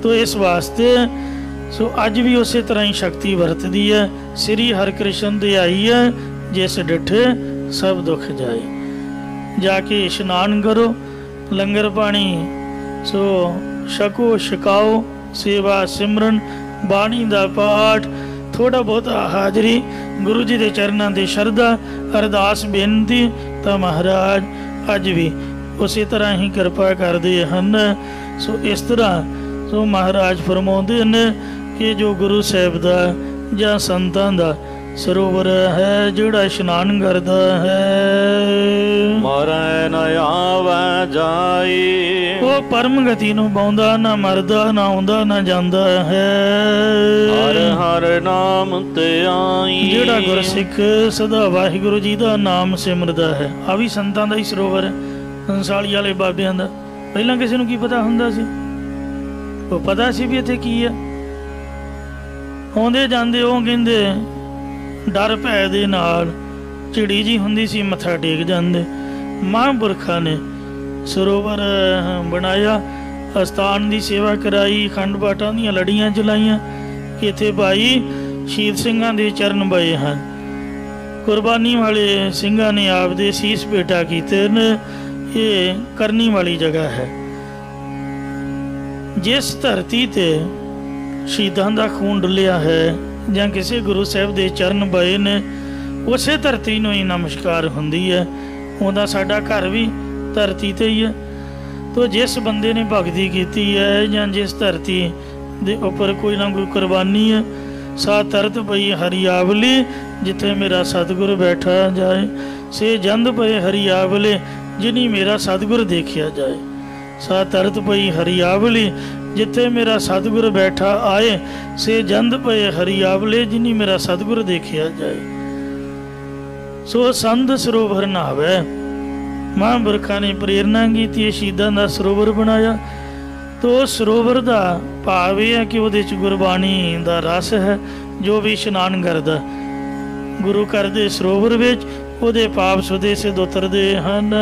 ਤੋ ਇਸ ਵਾਸਤੇ ਸੋ ਅੱਜ ਵੀ ਉਸੇ ਤਰ੍ਹਾਂ ਹੀ ਸ਼ਕਤੀ ਵਰਤਦੀ ਹੈ। ਸ੍ਰੀ ਹਰਿਕ੍ਰਿਸ਼ਨ ਦੀ ਆਈ ਹੈ, ਜਿਸ ਡਿਠੇ ਸਭ ਦੁੱਖ ਜਾਏ। ਜਾ ਕੇ ਇਸ਼ਨਾਨ ਕਰੋ, ਲੰਗਰ ਪਾਣੀ ਸੋ ਛਕੋ ਛਕਾਓ, ਸੇਵਾ ਸਿਮਰਨ, ਬਾਣੀ ਦਾ ਪਾਠ, ਥੋੜ੍ਹਾ ਬਹੁਤਾ ਹਾਜ਼ਰੀ, ਗੁਰੂ ਜੀ ਦੇ ਚਰਨਾਂ ਦੇ ਸ਼ਰਧਾ, ਅਰਦਾਸ ਬੇਨਤੀ, ਤਾਂ ਮਹਾਰਾਜ ਅੱਜ ਵੀ ਉਸੇ ਤਰ੍ਹਾਂ ਹੀ ਕਿਰਪਾ ਕਰਦੇ ਹਨ। ਸੋ ਇਸ ਤਰ੍ਹਾਂ ਸੋ ਮਹਾਰਾਜ ਫਰਮਾਉਂਦੇ ਨੇ ਕਿ ਜੋ ਗੁਰੂ ਸਾਹਿਬ ਦਾ ਜਾਂ ਸੰਤਾਂ ਦਾ ਸਰੋਵਰ ਹੈ, ਜਿਹੜਾ ਇਸ਼ਨਾਨ ਕਰਦਾ ਹੈ, ਮਰੈ ਨ ਆਵੈ ਜਾਈ, ਉਹ ਪਰਮ ਗਤੀ ਨੂੰ ਪਾਉਂਦਾ, ਨਾ ਮਰਦਾ, ਨਾ ਆਉਂਦਾ, ਨਾ ਜਾਂਦਾ ਹੈ। ਹਰ ਹਰ ਨਾਮ ਤੇ ਆਈ, ਜਿਹੜਾ ਗੁਰਸਿੱਖ ਸਦਾ ਵਾਹਿਗੁਰੂ ਜੀ ਦਾ ਨਾਮ ਸਿਮਰਦਾ ਹੈ। ਆ ਵੀ ਸੰਤਾਂ ਦਾ ਹੀ ਸਰੋਵਰ ਹੈ, ਹੰਸਾਲੀ ਵਾਲੇ ਬਾਬਿਆਂ ਦਾ। ਪਹਿਲਾਂ ਕਿਸੇ ਨੂੰ ਕੀ ਪਤਾ ਹੁੰਦਾ ਸੀ? ਉਹ ਪਤਾ ਸੀ ਵੀ ਇੱਥੇ ਕੀ ਹੈ। ਆਉਂਦੇ ਜਾਂਦੇ ਉਹ ਕਹਿੰਦੇ ਡਰ ਭੈ ਦੇ ਨਾਲ ਝਿੜੀ ਜੀ ਹੁੰਦੀ ਸੀ, ਮੱਥਾ ਟੇਕ ਜਾਂਦੇ। ਮਹਾਂਪੁਰਖਾਂ ਨੇ ਸਰੋਵਰ ਬਣਾਇਆ, ਅਸਥਾਨ ਦੀ ਸੇਵਾ ਕਰਾਈ, ਅਖੰਡ ਪਾਠਾਂ ਦੀਆਂ ਲੜੀਆਂ ਚਲਾਈਆਂ ਕਿ ਇੱਥੇ ਭਾਈ ਸ਼ਹੀਦ ਸਿੰਘਾਂ ਦੇ ਚਰਨ ਪਏ ਹਨ। ਕੁਰਬਾਨੀ ਵਾਲੇ ਸਿੰਘਾਂ ਨੇ ਆਪਦੇ ਸੀਸ ਭੇਟਾ ਕੀਤੇ ਨੇ। ਇਹ ਕਰਨੀ ਵਾਲੀ ਜਗ੍ਹਾ ਹੈ। ਜਿਸ ਧਰਤੀ ਤੇ ਸ਼ਹੀਦਾਂ ਦਾ ਖੂਨ ਡੁੱਲਿਆ ਹੈ ਜਾਂ ਕਿਸੇ ਗੁਰੂ ਸਾਹਿਬ ਦੇ ਚਰਨ ਪਏ ਨੇ, ਉਸੇ ਧਰਤੀ ਨੂੰ ਹੀ ਨਮਸਕਾਰ ਹੁੰਦੀ ਹੈ। ਉਹਦਾ ਸਾਡਾ ਘਰ ਵੀ ਧਰਤੀ ਤੇ ਹੀ ਹੈ। ਤੋ ਜਿਸ ਬੰਦੇ ਨੇ ਭਗਤੀ ਕੀਤੀ ਹੈ ਜਾਂ ਜਿਸ ਧਰਤੀ ਦੇ ਉੱਪਰ ਕੋਈ ਨਾ ਕੋਈ ਕੁਰਬਾਨੀ ਹੈ, ਸਾ ਤਰਤ ਪਈ ਹਰੀਆਵਲੀ, ਜਿੱਥੇ ਮੇਰਾ ਸਤਿਗੁਰ ਬੈਠਾ ਜਾਏ, ਸੇ ਜੰਦ ਪਏ ਹਰੀਆਵਲੇ, ਜਿਨੀ ਮੇਰਾ ਸਤਿਗੁਰ ਦੇਖਿਆ ਜਾਏ। ਸਾ ਤਰਤ ਪਈ ਹਰੀਆਵਲੀ, ਜਿੱਥੇ ਮੇਰਾ ਸਤਿਗੁਰ ਬੈਠਾ ਆਏ, ਸੇ ਜੰਦ ਪਏ ਹਰੀਆਵਲੇ, ਜਿਨੀ ਮੇਰਾ ਸਤਿਗੁਰ ਦੇਖਿਆ ਜਾਏ। ਸੋ ਸੰਤ ਸਰੋਵਰ ਨਹਾਵੇ। ਮਹਾਂਪੁਰਖਾਂ ਨੇ ਪ੍ਰੇਰਨਾ ਕੀਤੀ, ਸ਼ਹੀਦਾਂ ਦਾ ਸਰੋਵਰ ਬਣਾਇਆ। ਤੋ ਸਰੋਵਰ ਦਾ ਭਾਵ ਇਹ ਹੈ ਕਿ ਉਹਦੇ 'ਚ ਗੁਰਬਾਣੀ ਦਾ ਰਸ ਹੈ। ਜੋ ਵੀ ਇਸ਼ਨਾਨ ਕਰਦਾ ਗੁਰੂ ਘਰ ਦੇ ਸਰੋਵਰ ਵਿੱਚ, ਉਹਦੇ ਪਾਪ ਸੁਦੇ ਸਿਧ ਉਤਰਦੇ ਹਨ।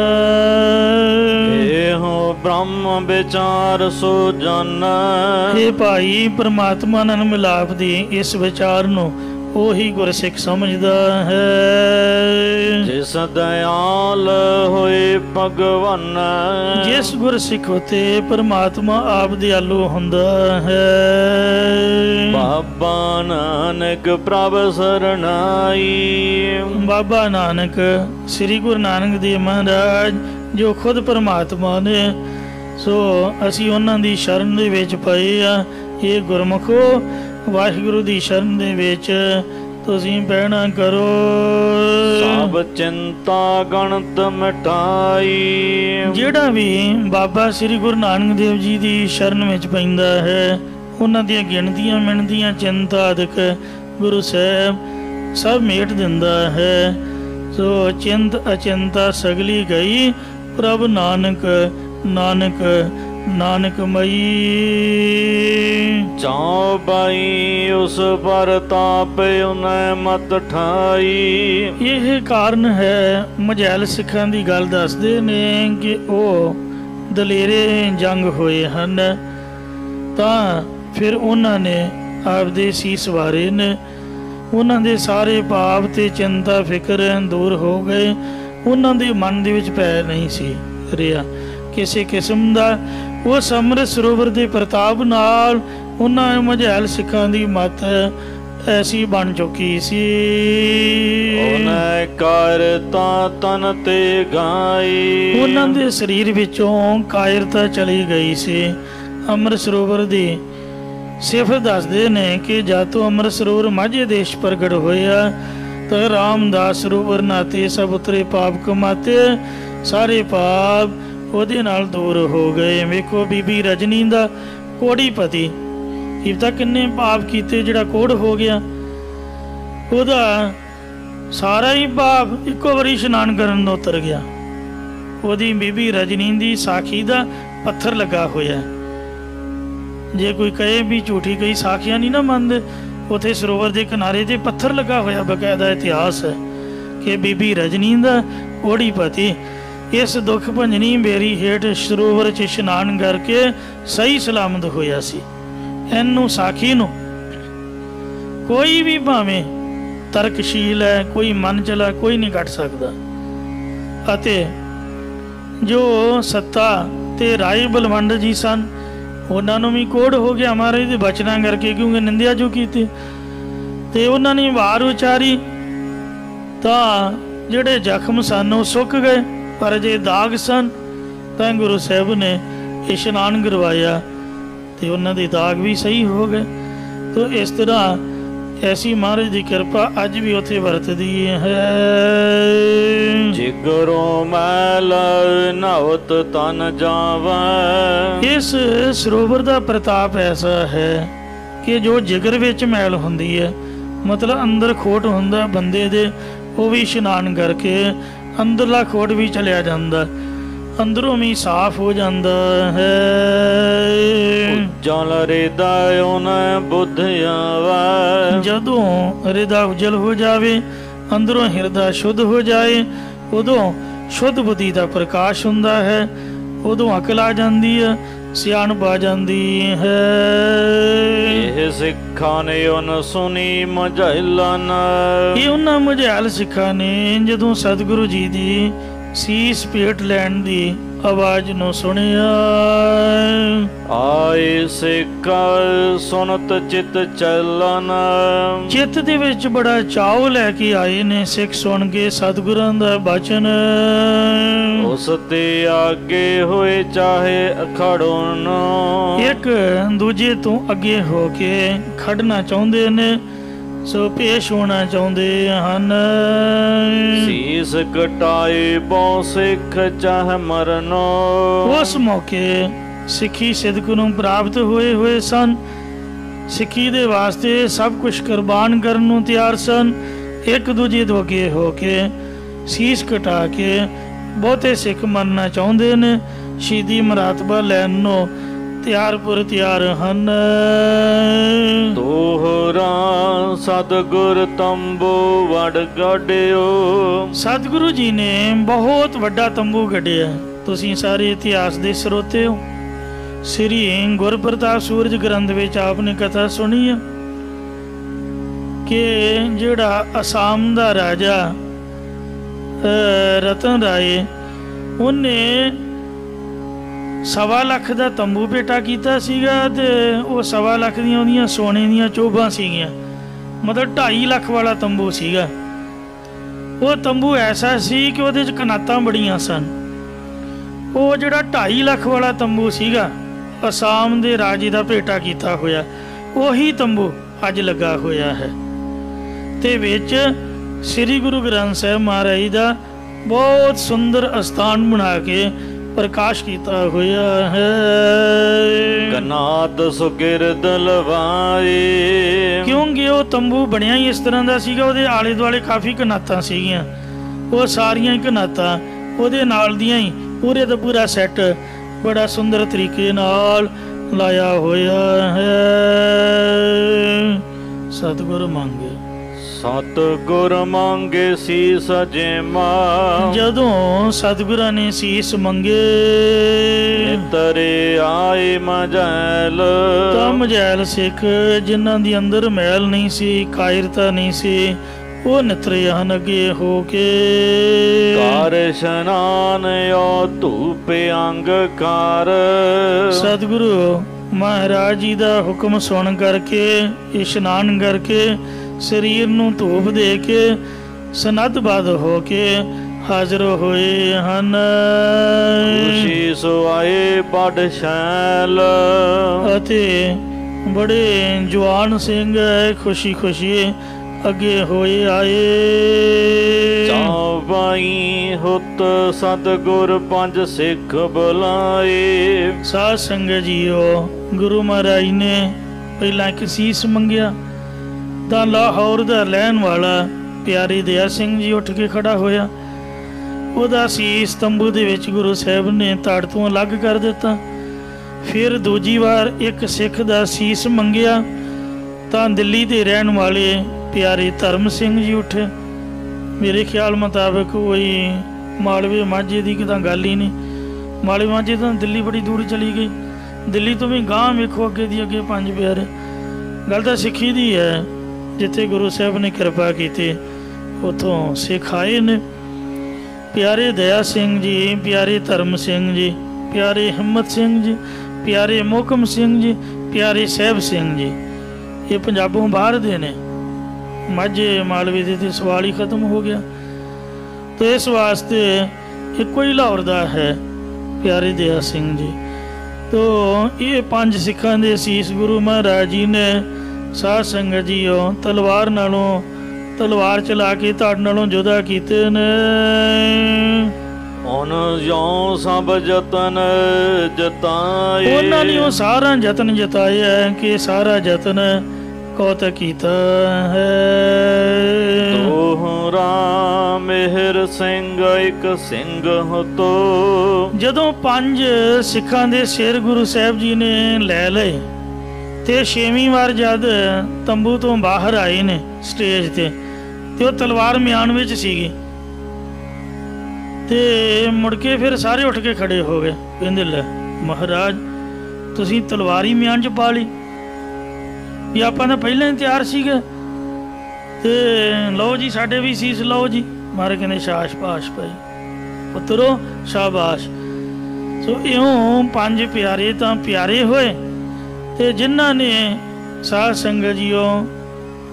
ਇਹੋ ਬ੍ਰਹਮ ਵਿਚਾਰ ਸੋ ਜਾਣੈ, ਇਹ ਭਾਈ ਪਰਮਾਤਮਾ ਨਾਲ ਮਿਲਾਪ ਦੀ ਇਸ ਵਿਚਾਰ ਨੂੰ ਉਹੀ ਗੁਰਸਿੱਖ ਸਮਝਦਾ ਹੈ। ਜਿਸ ਦਇਆਲ ਹੋਏ ਭਗਵਾਨ, ਜਿਸ ਗੁਰਸਿੱਖ ਉਤੇ ਪਰਮਾਤਮਾ ਆਪ ਦਿਆਲੂ ਹੁੰਦਾ ਹੈ। ਬਾਬਾ ਨਾਨਕ ਪ੍ਰਭ ਸਰਨਾਈ, ਬਾਬਾ ਨਾਨਕ ਸ੍ਰੀ ਗੁਰੂ ਨਾਨਕ ਦੇਵ ਮਹਾਰਾਜ ਜੋ ਖੁਦ ਪਰਮਾਤਮਾ ਨੇ, ਸੋ ਅਸੀਂ ਉਹਨਾਂ ਦੀ ਸ਼ਰਨ ਦੇ ਵਿੱਚ ਪਏ ਆ। ਇਹ ਗੁਰਮੁਖੋ ਵਾਹਿਗੁਰੂ ਦੀ ਸ਼ਰਨ ਦੇ ਵਿੱਚ ਤੁਸੀਂ ਬਹਿਣਾ ਕਰੋ। ਸਭ ਚਿੰਤਾ ਗਣਤ ਮਿਟਾਈ, ਜਿਹੜਾ ਵੀ ਬਾਬਾ ਸ੍ਰੀ ਗੁਰੂ ਨਾਨਕ ਦੇਵ ਜੀ ਦੀ ਸ਼ਰਨ ਵਿੱਚ ਪੈਂਦਾ ਹੈ, ਉਹਨਾਂ ਦੀਆਂ ਗਿਣਤੀਆਂ ਮਿਣਤੀਆਂ ਚਿੰਤਾ ਆਦਿਕ ਗੁਰੂ ਸਾਹਿਬ ਸਭ ਮੇਟ ਦਿੰਦਾ ਹੈ। ਸੋ ਚਿੰਤ ਅਚਿੰਤਾ ਸਗਲੀ ਗਈ, ਪ੍ਰਭ ਨਾਨਕ ਨਾਨਕ ਨਾਨਕ ਮਈ। ਚਾਉ ਬਾਈ ਉਸ ਪਰ ਤਾਪ ਉਨੈ ਮਤ ਠਾਈ, ਇਹ ਕਾਰਨ ਹੈ। ਮਝੈਲ ਸਿੱਖਾਂ ਦੀ ਗੱਲ ਦੱਸਦੇ ਨੇ ਕਿ ਉਹ ਦਲੇਰੇ ਜੰਗ ਹੋਏ ਹਨ, ਤਾਂ ਫਿਰ ਉਹਨਾਂ ਨੇ ਆਪਦੇ ਸੀਸ ਵਾਰੇ ਨੇ। ਉਹਨਾਂ ਦੇ ਸਾਰੇ ਪਾਪ ਤੇ ਚਿੰਤਾ ਫਿਕਰ ਦੂਰ ਹੋ ਗਏ। ਉਹਨਾਂ ਦੇ ਮਨ ਦੇ ਵਿੱਚ ਭੈ ਨਹੀਂ ਸੀ ਰਿਹਾ ਕਿਸੇ ਕਿਸਮ ਦਾ। ਉਸ ਅੰਮ੍ਰਿਤ ਸਰੋਵਰ ਦੇ ਪ੍ਰਤਾਪ ਨਾਲ ਉਹਨਾਂ ਮਝੈਲ ਸਿੱਖਾਂ ਦੀ ਮੱਤ ਐਸੀ ਬਣ ਚੁੱਕੀ ਸੀ। ਉਹਨੇ ਕਾਇਰਤਾ ਤਨ ਤੇ ਗਾਈ, ਉਹਨਾਂ ਦੇ ਸਰੀਰ ਵਿੱਚੋਂ ਕਾਇਰਤਾ ਚਲੀ ਗਈ ਸੀ। ਅੰਮ੍ਰਿਤ ਸਰੋਵਰ ਦੀ ਸਿਫਤ ਦੱਸਦੇ ਨੇ ਕਿ ਜਦ ਤੋਂ ਅੰਮ੍ਰਿਤ ਸਰੋਵਰ ਮਾਝੇ ਦੇਸ਼ ਪ੍ਰਗਟ ਹੋਇਆ ਤਾਂ ਰਾਮਦਾਸ ਸਰੋਵਰ ਨਾਤੇ ਸਭ ਉਤਰੇ ਪਾਪ ਕਮਾਤੇ। ਸਾਰੇ ਪਾਪ ਉਹਦੇ ਨਾਲ ਦੂਰ ਹੋ ਗਏ। ਵੇਖੋ ਬੀਬੀ ਰਜਨੀ ਦਾ ਕੋੜੀ ਪਤੀ ਕੀ ਪਤਾ ਕਿੰਨੇ ਪਾਪ ਕੀਤੇ, ਜਿਹੜਾ ਕੋੜ ਹੋ ਗਿਆ ਉਹਦਾ ਸਾਰਾ ਹੀ ਪਾਪ ਇੱਕੋ ਵਾਰੀ ਇਸ਼ਨਾਨ ਕਰਨ ਤੋਂ ਉਤਰ ਗਿਆ। ਉਹਦੀ ਬੀਬੀ ਰਜਨੀ ਦੀ ਸਾਖੀ ਦਾ ਪੱਥਰ ਲੱਗਾ ਹੋਇਆ। ਜੇ ਕੋਈ ਕਹੇ ਵੀ ਝੂਠੀ ਕਈ ਸਾਖੀਆਂ ਨਹੀਂ ਨਾ ਮੰਨਦੇ, ਉੱਥੇ ਸਰੋਵਰ ਦੇ ਕਿਨਾਰੇ ਤੇ ਪੱਥਰ ਲੱਗਾ ਹੋਇਆ, ਬਕਾਇਦਾ ਇਤਿਹਾਸ ਹੈ ਕਿ ਬੀਬੀ ਰਜਨੀ ਦਾ ਕੋੜੀ ਪਤੀ ਇਸ ਦੁੱਖ ਭੰਜਨੀ ਬੇਰੀ ਹੇਠ ਸਰੋਵਰ 'ਚ ਇਸ਼ਨਾਨ ਕਰਕੇ ਸਹੀ ਸਲਾਮਤ ਹੋਇਆ ਸੀ। ਇਹਨੂੰ ਸਾਖੀ ਨੂੰ ਕੋਈ ਵੀ ਭਾਵੇਂ ਤਰਕਸ਼ੀਲ ਹੈ, ਕੋਈ ਮਨ ਚਲਾ, ਕੋਈ ਨਹੀਂ ਕੱਟ ਸਕਦਾ। ਅਤੇ ਜੋ ਸੱਤਾ ਤੇ ਰਾਏ ਬਲਵੰਡ ਜੀ ਸਨ, ਉਹਨਾਂ ਨੂੰ ਵੀ ਕੋੜ ਹੋ ਗਿਆ ਮਹਾਰਾਜ ਦੇ ਬਚਨਾਂ ਕਰਕੇ, ਕਿਉਂਕਿ ਨਿੰਦਿਆ ਜੋ ਕੀਤੀ ਤੇ ਉਹਨਾਂ ਨੇ ਵਾਰ ਉਚਾਰੀ ਤਾਂ ਜਿਹੜੇ ਜ਼ਖਮ ਸਨ ਉਹ ਸੁੱਕ ਗਏ, ਪਰ ਜੇ ਦਾਗ ਸਨ ਤਾਂ ਗੁਰੂ ਸਾਹਿਬ ਨੇ ਇਸ਼ਨਾਨ ਕਰਵਾਇਆ ਤੇ ਉਹਨਾਂ ਦੇ ਦਾਗ ਵੀ ਸਹੀ ਹੋ ਗਏ। ਤੋ ਇਸ ਤਰ੍ਹਾਂ ਐਸੀ ਮਹਾਰਾਜ ਦੀ ਕਿਰਪਾ ਅੱਜ ਵੀ ਉੱਥੇ ਵਰਤਦੀ ਹੈ। ਜਿਗਰੋਂ ਮੈਲ ਨਵਤ ਤਨ ਜਾਵੈ। ਇਸ ਸਰੋਵਰ ਦਾ ਪ੍ਰਤਾਪ ਐਸਾ ਹੈ ਕਿ ਜੋ ਜਿਗਰ ਵਿੱਚ ਮੈਲ ਹੁੰਦੀ ਹੈ, ਮਤਲਬ ਅੰਦਰ ਖੋਟ ਹੁੰਦਾ ਬੰਦੇ ਦੇ, ਉਹ ਵੀ ਇਸ਼ਨਾਨ ਕਰਕੇ ਅੰਦਰਲਾ ਖੋਟ ਵੀ ਚਲਿਆ ਜਾਂਦਾ, ਅੰਦਰੋਂ ਵੀ ਸਾਫ਼ ਹੋ ਜਾਂਦਾ ਹੈ। ਜਲ ਹਿਰਦਾ ਉਹਨੇ ਬੁੱਧ ਆਵੈ। ਜਦੋਂ ਹਿਰਦਾ ਉਜਲ ਹੋ ਜਾਵੇ, ਅੰਦਰੋਂ ਹਿਰਦਾ ਸ਼ੁੱਧ ਹੋ ਜਾਏ, ਉਦੋਂ ਸ਼ੁੱਧ ਬੁੱਧੀ ਦਾ ਪ੍ਰਕਾਸ਼ ਹੁੰਦਾ ਹੈ, ਉਦੋਂ ਅਕਲ ਆ ਜਾਂਦੀ ਹੈ, ਸਿਆਣਪ ਆ ਜਾਂਦੀ ਹੈ। ਇਹ ਸਿੱਖਾਂ ਨੇ ਉਹਨ ਸੁਣੀ ਮਝੈਲਨ। ਇਹ ਉਹਨਾਂ ਮਝੈਲ ਸਿੱਖਾਂ ਨੇ ਜਦੋਂ ਸਤਿਗੁਰੂ ਜੀ ਦੀ ਸੀਸ ਭੇਟ ਲੈਣ ਦੀ ਆਵਾਜ਼ ਨੂੰ ਸੁਣਿਆ। ਆਏ ਸਿੱਖ ਸੁਨਤ ਚਿਤ ਚੱਲਨ। ਚਿੱਤ ਦੇ ਵਿੱਚ ਬੜਾ ਚਾਉ ਲੈ ਕੇ ਆਏ ਨੇ ਸਿੱਖ ਸੁਣ ਕੇ ਸਤਿਗੁਰਾਂ ਦਾ ਬਚਨ। ਉਸ ਤੇ ਆਗੇ ਹੋਏ ਚਾਹੇ ਅਖੜਨ। ਇੱਕ ਦੂਜੇ ਤੋਂ ਅੱਗੇ ਹੋ ਕੇ ਖੜਨਾ ਚਾਹੁੰਦੇ ਨੇ, ਸੋ ਪੇਸ਼ ਹੋਣਾ ਚਾਹੁੰਦੇ ਹਨ। ਸੀਸ ਕਟਾਏ ਬਹੁ ਸਿੱਖ ਚਾਹ ਮਰਨੋ। ਉਸ ਮੌਕੇ ਸਿੱਖੀ ਸਿਦਕ ਨੂੰ ਪ੍ਰਾਪਤ ਹੋਏ ਸਨ, ਸਿੱਖੀ ਦੇ ਵਾਸਤੇ ਸਭ ਕੁਝ ਕੁਰਬਾਨ ਕਰਨ ਨੂੰ ਤਿਆਰ ਸਨ। ਇੱਕ ਦੂਜੇ ਤੋਂ ਅੱਗੇ ਹੋ ਕੇ ਸੀਸ ਕਟਾ ਕੇ ਬਹੁਤੇ ਸਿੱਖ ਮੰਨਣਾ ਚਾਹੁੰਦੇ ਨੇ, ਸ਼ਹੀਦੀ ਮਰਾਤਬਾ ਲੈਣ ਨੂੰ ਤਿਆਰ ਹਨ। ਦੋਹਰਾ ਸਤਿਗੁਰ ਤੰਬੂ ਵੜ ਗੱਡਿਓ। ਸਤਿਗੁਰੂ ਜੀ ਨੇ ਬਹੁਤ ਵੱਡਾ ਤੰਬੂ ਗੱਡਿਆ। ਤੁਸੀਂ ਸਾਰੇ ਇਤਿਹਾਸ ਦੇ ਸਰੋਤੇ ਹੋ। ਸ੍ਰੀ ਗੁਰਪ੍ਰਤਾਪ ਸੂਰਜ ਗ੍ਰੰਥ ਵਿੱਚ ਆਪਨੇ ਕਥਾ ਸੁਣੀ ਹੈ ਕਿ ਜਿਹੜਾ ਅਸਾਮ ਦਾ ਰਾਜਾ ਰਤਨ ਰਾਏ, ਉਹਨੇ 1.25 ਲੱਖ ਦਾ ਤੰਬੂ ਭੇਟਾ ਕੀਤਾ ਸੀਗਾ ਤੇ ਉਹ 1.25 ਲੱਖ ਦੀਆਂ ਉਹਦੀਆਂ ਸੋਨੇ ਦੀਆਂ ਚੋਭਾਂ ਸੀਗੀਆਂ, ਮਤਲਬ 2.5 ਲੱਖ ਵਾਲਾ ਤੰਬੂ ਸੀਗਾ। ਉਹ ਤੰਬੂ ਐਸਾ ਸੀ ਕਿ ਉਹਦੇ 'ਚ ਕਨਾਤਾਂ ਬੜੀਆਂ ਸਨ। ਉਹ ਜਿਹੜਾ 2.5 ਲੱਖ ਵਾਲਾ ਤੰਬੂ ਸੀਗਾ ਅਸਾਮ ਦੇ ਰਾਜੇ ਦਾ ਭੇਟਾ ਕੀਤਾ ਹੋਇਆ, ਉਹੀ ਤੰਬੂ ਅੱਜ ਲੱਗਾ ਹੋਇਆ ਹੈ ਤੇ ਵਿੱਚ ਸ੍ਰੀ ਗੁਰੂ ਗ੍ਰੰਥ ਸਾਹਿਬ ਮਹਾਰਾਜ ਦਾ ਬਹੁਤ ਸੁੰਦਰ ਅਸਥਾਨ ਬਣਾ ਕੇ ਪ੍ਰਕਾਸ਼ ਕੀਤਾ ਹੋਇਆ ਹੈ। ਕਨਾਤ ਸੁਗਿਰਦ ਲਵਾਏ। ਕਿਉਂਕਿ ਉਹ ਤੰਬੂ ਬਣਿਆ ਹੀ ਇਸ ਤਰ੍ਹਾਂ ਦਾ ਸੀਗਾ, ਉਹਦੇ ਆਲੇ ਦੁਆਲੇ ਕਾਫੀ ਕਨਾਤਾਂ ਸੀਗੀਆਂ, ਉਹ ਸਾਰੀਆਂ ਹੀ ਕਨਾਤਾਂ ਉਹਦੇ ਨਾਲ ਦੀਆਂ ਹੀ ਪੂਰੇ ਦਾ ਪੂਰਾ ਸੈੱਟ ਬੜਾ ਸੁੰਦਰ ਤਰੀਕੇ ਨਾਲ ਲਾਇਆ ਹੋਇਆ ਹੈ। ਸਤਿਗੁਰ ਮੰਗੇ ਸਤਿਗੁਰ ਮੰਗੇ ਸੀਸ ਜੇਮਾ। ਜਦੋਂ ਸਤਿਗੁਰਾਂ ਨੇ ਸੀਸ ਮੰਗੇ ਤਰੇ ਆਏ ਮਝੈਲ। ਤਾਂ ਮਝੈਲ ਸਿੱਖ ਜਿਨ੍ਹਾਂ ਦੀ ਅੰਦਰ ਮੈਲ ਨਹੀਂ ਸੀ, ਕਾਇਰਤਾ ਨਹੀਂ ਸੀ, ਉਹ ਨਿਤਰੇ ਹਨ ਅੱਗੇ ਹੋ ਕੇ। ਕਰ ਇਸ਼ਨਾਨ ਓ ਧੂਪ ਅੰਗ ਕਰ। ਸਤਿਗੁਰੂ ਮਹਾਰਾਜ ਜੀ ਦਾ ਹੁਕਮ ਸੁਣ ਕਰਕੇ ਇਸ਼ਨਾਨ ਕਰਕੇ ਸਰੀਰ ਨੂੰ ਧੂਪ ਦੇ ਕੇ ਸਨੱਧਬੱਧ ਹੋ ਕੇ ਹਾਜ਼ਰ ਹੋਏ ਹਨ। ਖੁਸ਼ੀ ਸੁਆਏ ਬੜ ਸ਼ੈਲ। ਅਤੇ ਬੜੇ ਜਵਾਨ ਸਿੰਘ ਖੁਸ਼ੀ ਅੱਗੇ ਹੋਏ ਆਏ। ਚੌਬਾਈ ਹੁਤ ਸਤਿਗੁਰ ਪੰਜ ਸਿੱਖ ਬੁਲਾਏ। ਸਾਧ ਸੰਗਤ ਜੀਓ, ਗੁਰੂ ਮਹਾਰਾਜ ਨੇ ਪਹਿਲਾਂ ਇੱਕ ਸੀਸ ਮੰਗਿਆ ਤਾਂ ਲਾਹੌਰ ਦਾ ਰਹਿਣ ਵਾਲਾ ਪਿਆਰੇ ਦਇਆ ਸਿੰਘ ਜੀ ਉੱਠ ਕੇ ਖੜਾ ਹੋਇਆ। ਉਹਦਾ ਸੀਸ ਤੰਬੂ ਦੇ ਵਿੱਚ ਗੁਰੂ ਸਾਹਿਬ ਨੇ ਧੜ ਤੋਂ ਅਲੱਗ ਕਰ ਦਿੱਤਾ। ਫਿਰ ਦੂਜੀ ਵਾਰ ਇੱਕ ਸਿੱਖ ਦਾ ਸੀਸ ਮੰਗਿਆ ਤਾਂ ਦਿੱਲੀ ਦੇ ਰਹਿਣ ਵਾਲੇ ਪਿਆਰੇ ਧਰਮ ਸਿੰਘ ਜੀ ਉੱਠੇ। ਮੇਰੇ ਖਿਆਲ ਮੁਤਾਬਕ ਕੋਈ ਮਾਲਵੇ ਮਾਝੇ ਦੀ ਕਿਤੇ ਗੱਲ ਹੀ ਨਹੀਂ। ਮਾਲਵੇ ਮਾਝੇ ਤੋਂ ਦਿੱਲੀ ਬੜੀ ਦੂਰ ਚਲੀ ਗਈ। ਦਿੱਲੀ ਤੋਂ ਵੀ ਗਾਂਹ ਵੇਖੋ ਅੱਗੇ ਦੀ ਅੱਗੇ ਪੰਜ ਪਿਆਰੇ। ਗੱਲ ਤਾਂ ਸਿੱਖੀ ਦੀ ਹੈ। ਜਿੱਥੇ ਗੁਰੂ ਸਾਹਿਬ ਨੇ ਕਿਰਪਾ ਕੀਤੀ ਉੱਥੋਂ ਸਿੱਖ ਆਏ ਨੇ। ਪਿਆਰੇ ਦਇਆ ਸਿੰਘ ਜੀ, ਪਿਆਰੇ ਧਰਮ ਸਿੰਘ ਜੀ, ਪਿਆਰੇ ਹਿੰਮਤ ਸਿੰਘ ਜੀ, ਪਿਆਰੇ ਮੋਹਕਮ ਸਿੰਘ ਜੀ, ਪਿਆਰੇ ਸਾਹਿਬ ਸਿੰਘ ਜੀ, ਇਹ ਪੰਜਾਬੋਂ ਬਾਹਰ ਦੇ ਨੇ। ਮਾਝੇ ਮਾਲਵੇ ਦੇ ਤੇ ਸਵਾਲ ਹੀ ਖਤਮ ਹੋ ਗਿਆ। ਤੇ ਇਸ ਵਾਸਤੇ ਇੱਕੋ ਹੀ ਲਾਹੌਰ ਦਾ ਹੈ ਪਿਆਰੇ ਦਇਆ ਸਿੰਘ ਜੀ। ਤੋ ਇਹ ਪੰਜ ਸਿੱਖਾਂ ਦੇ ਸੀਸ ਗੁਰੂ ਮਹਾਰਾਜ ਜੀ ਨੇ ਸਾਧ ਸੰਗਤ ਜੀਓ ਤਲਵਾਰ ਨਾਲੋਂ ਤਲਵਾਰ ਚਲਾ ਕੇ ਧੜ ਨਾਲੋਂ ਜੁਦਾ ਕੀਤੇ ਨੇ। ਹੁਣ ਜੋ ਸਭ ਯਤਨ ਜਤਾਏ। ਉਹਨਾਂ ਨੇ ਉਹ ਸਾਰਾ ਯਤਨ ਜਤਾਇਆ ਕਿ ਸਾਰਾ ਯਤਨ ਕੌਤਕ ਕੀਤਾ ਹੈ। ਤੋਹਰਾ ਮਿਹਰ ਸਿੰਘ ਇੱਕ ਸਿੰਘ ਤੋ। ਜਦੋਂ ਪੰਜ ਸਿੱਖਾਂ ਦੇ ਸਿਰ ਗੁਰੂ ਸਾਹਿਬ ਜੀ ਨੇ ਲੈ ਲਏ ਤੇ ਛੇਵੀਂ ਵਾਰ ਜਦ ਤੰਬੂ ਤੋਂ ਬਾਹਰ ਆਏ ਨੇ ਸਟੇਜ ਤੇ ਉਹ ਤਲਵਾਰ ਮਿਆਨ ਵਿੱਚ ਸੀਗੀ। ਤੇ ਮੁੜ ਕੇ ਫਿਰ ਸਾਰੇ ਉੱਠ ਕੇ ਖੜੇ ਹੋ ਗਏ। ਕਹਿੰਦੇ ਲੈ ਮਹਾਰਾਜ ਤੁਸੀਂ ਤਲਵਾਰ ਹੀ ਮਿਆਨ 'ਚ ਪਾ ਲਈ ਵੀ ਆਪਾਂ ਤਾਂ ਪਹਿਲਾਂ ਹੀ ਤਿਆਰ ਸੀਗੇ। ਤੇ ਲਓ ਜੀ ਸਾਡੇ ਵੀ ਸੀਸ ਲਓ ਜੀ। ਮਹਾਰਾਜ ਕਹਿੰਦੇ ਸ਼ਾਬਾਸ਼ ਭਾਈ ਪੁੱਤਰੋ ਸ਼ਾਬਾਸ਼। ਸੋ ਇਉਂ ਪੰਜ ਪਿਆਰੇ ਤਾਂ ਪਿਆਰੇ ਹੋਏ। ਤੇ ਜਿਨ੍ਹਾਂ ਨੇ ਸਾਧ ਸੰਗਤ ਜੀਓ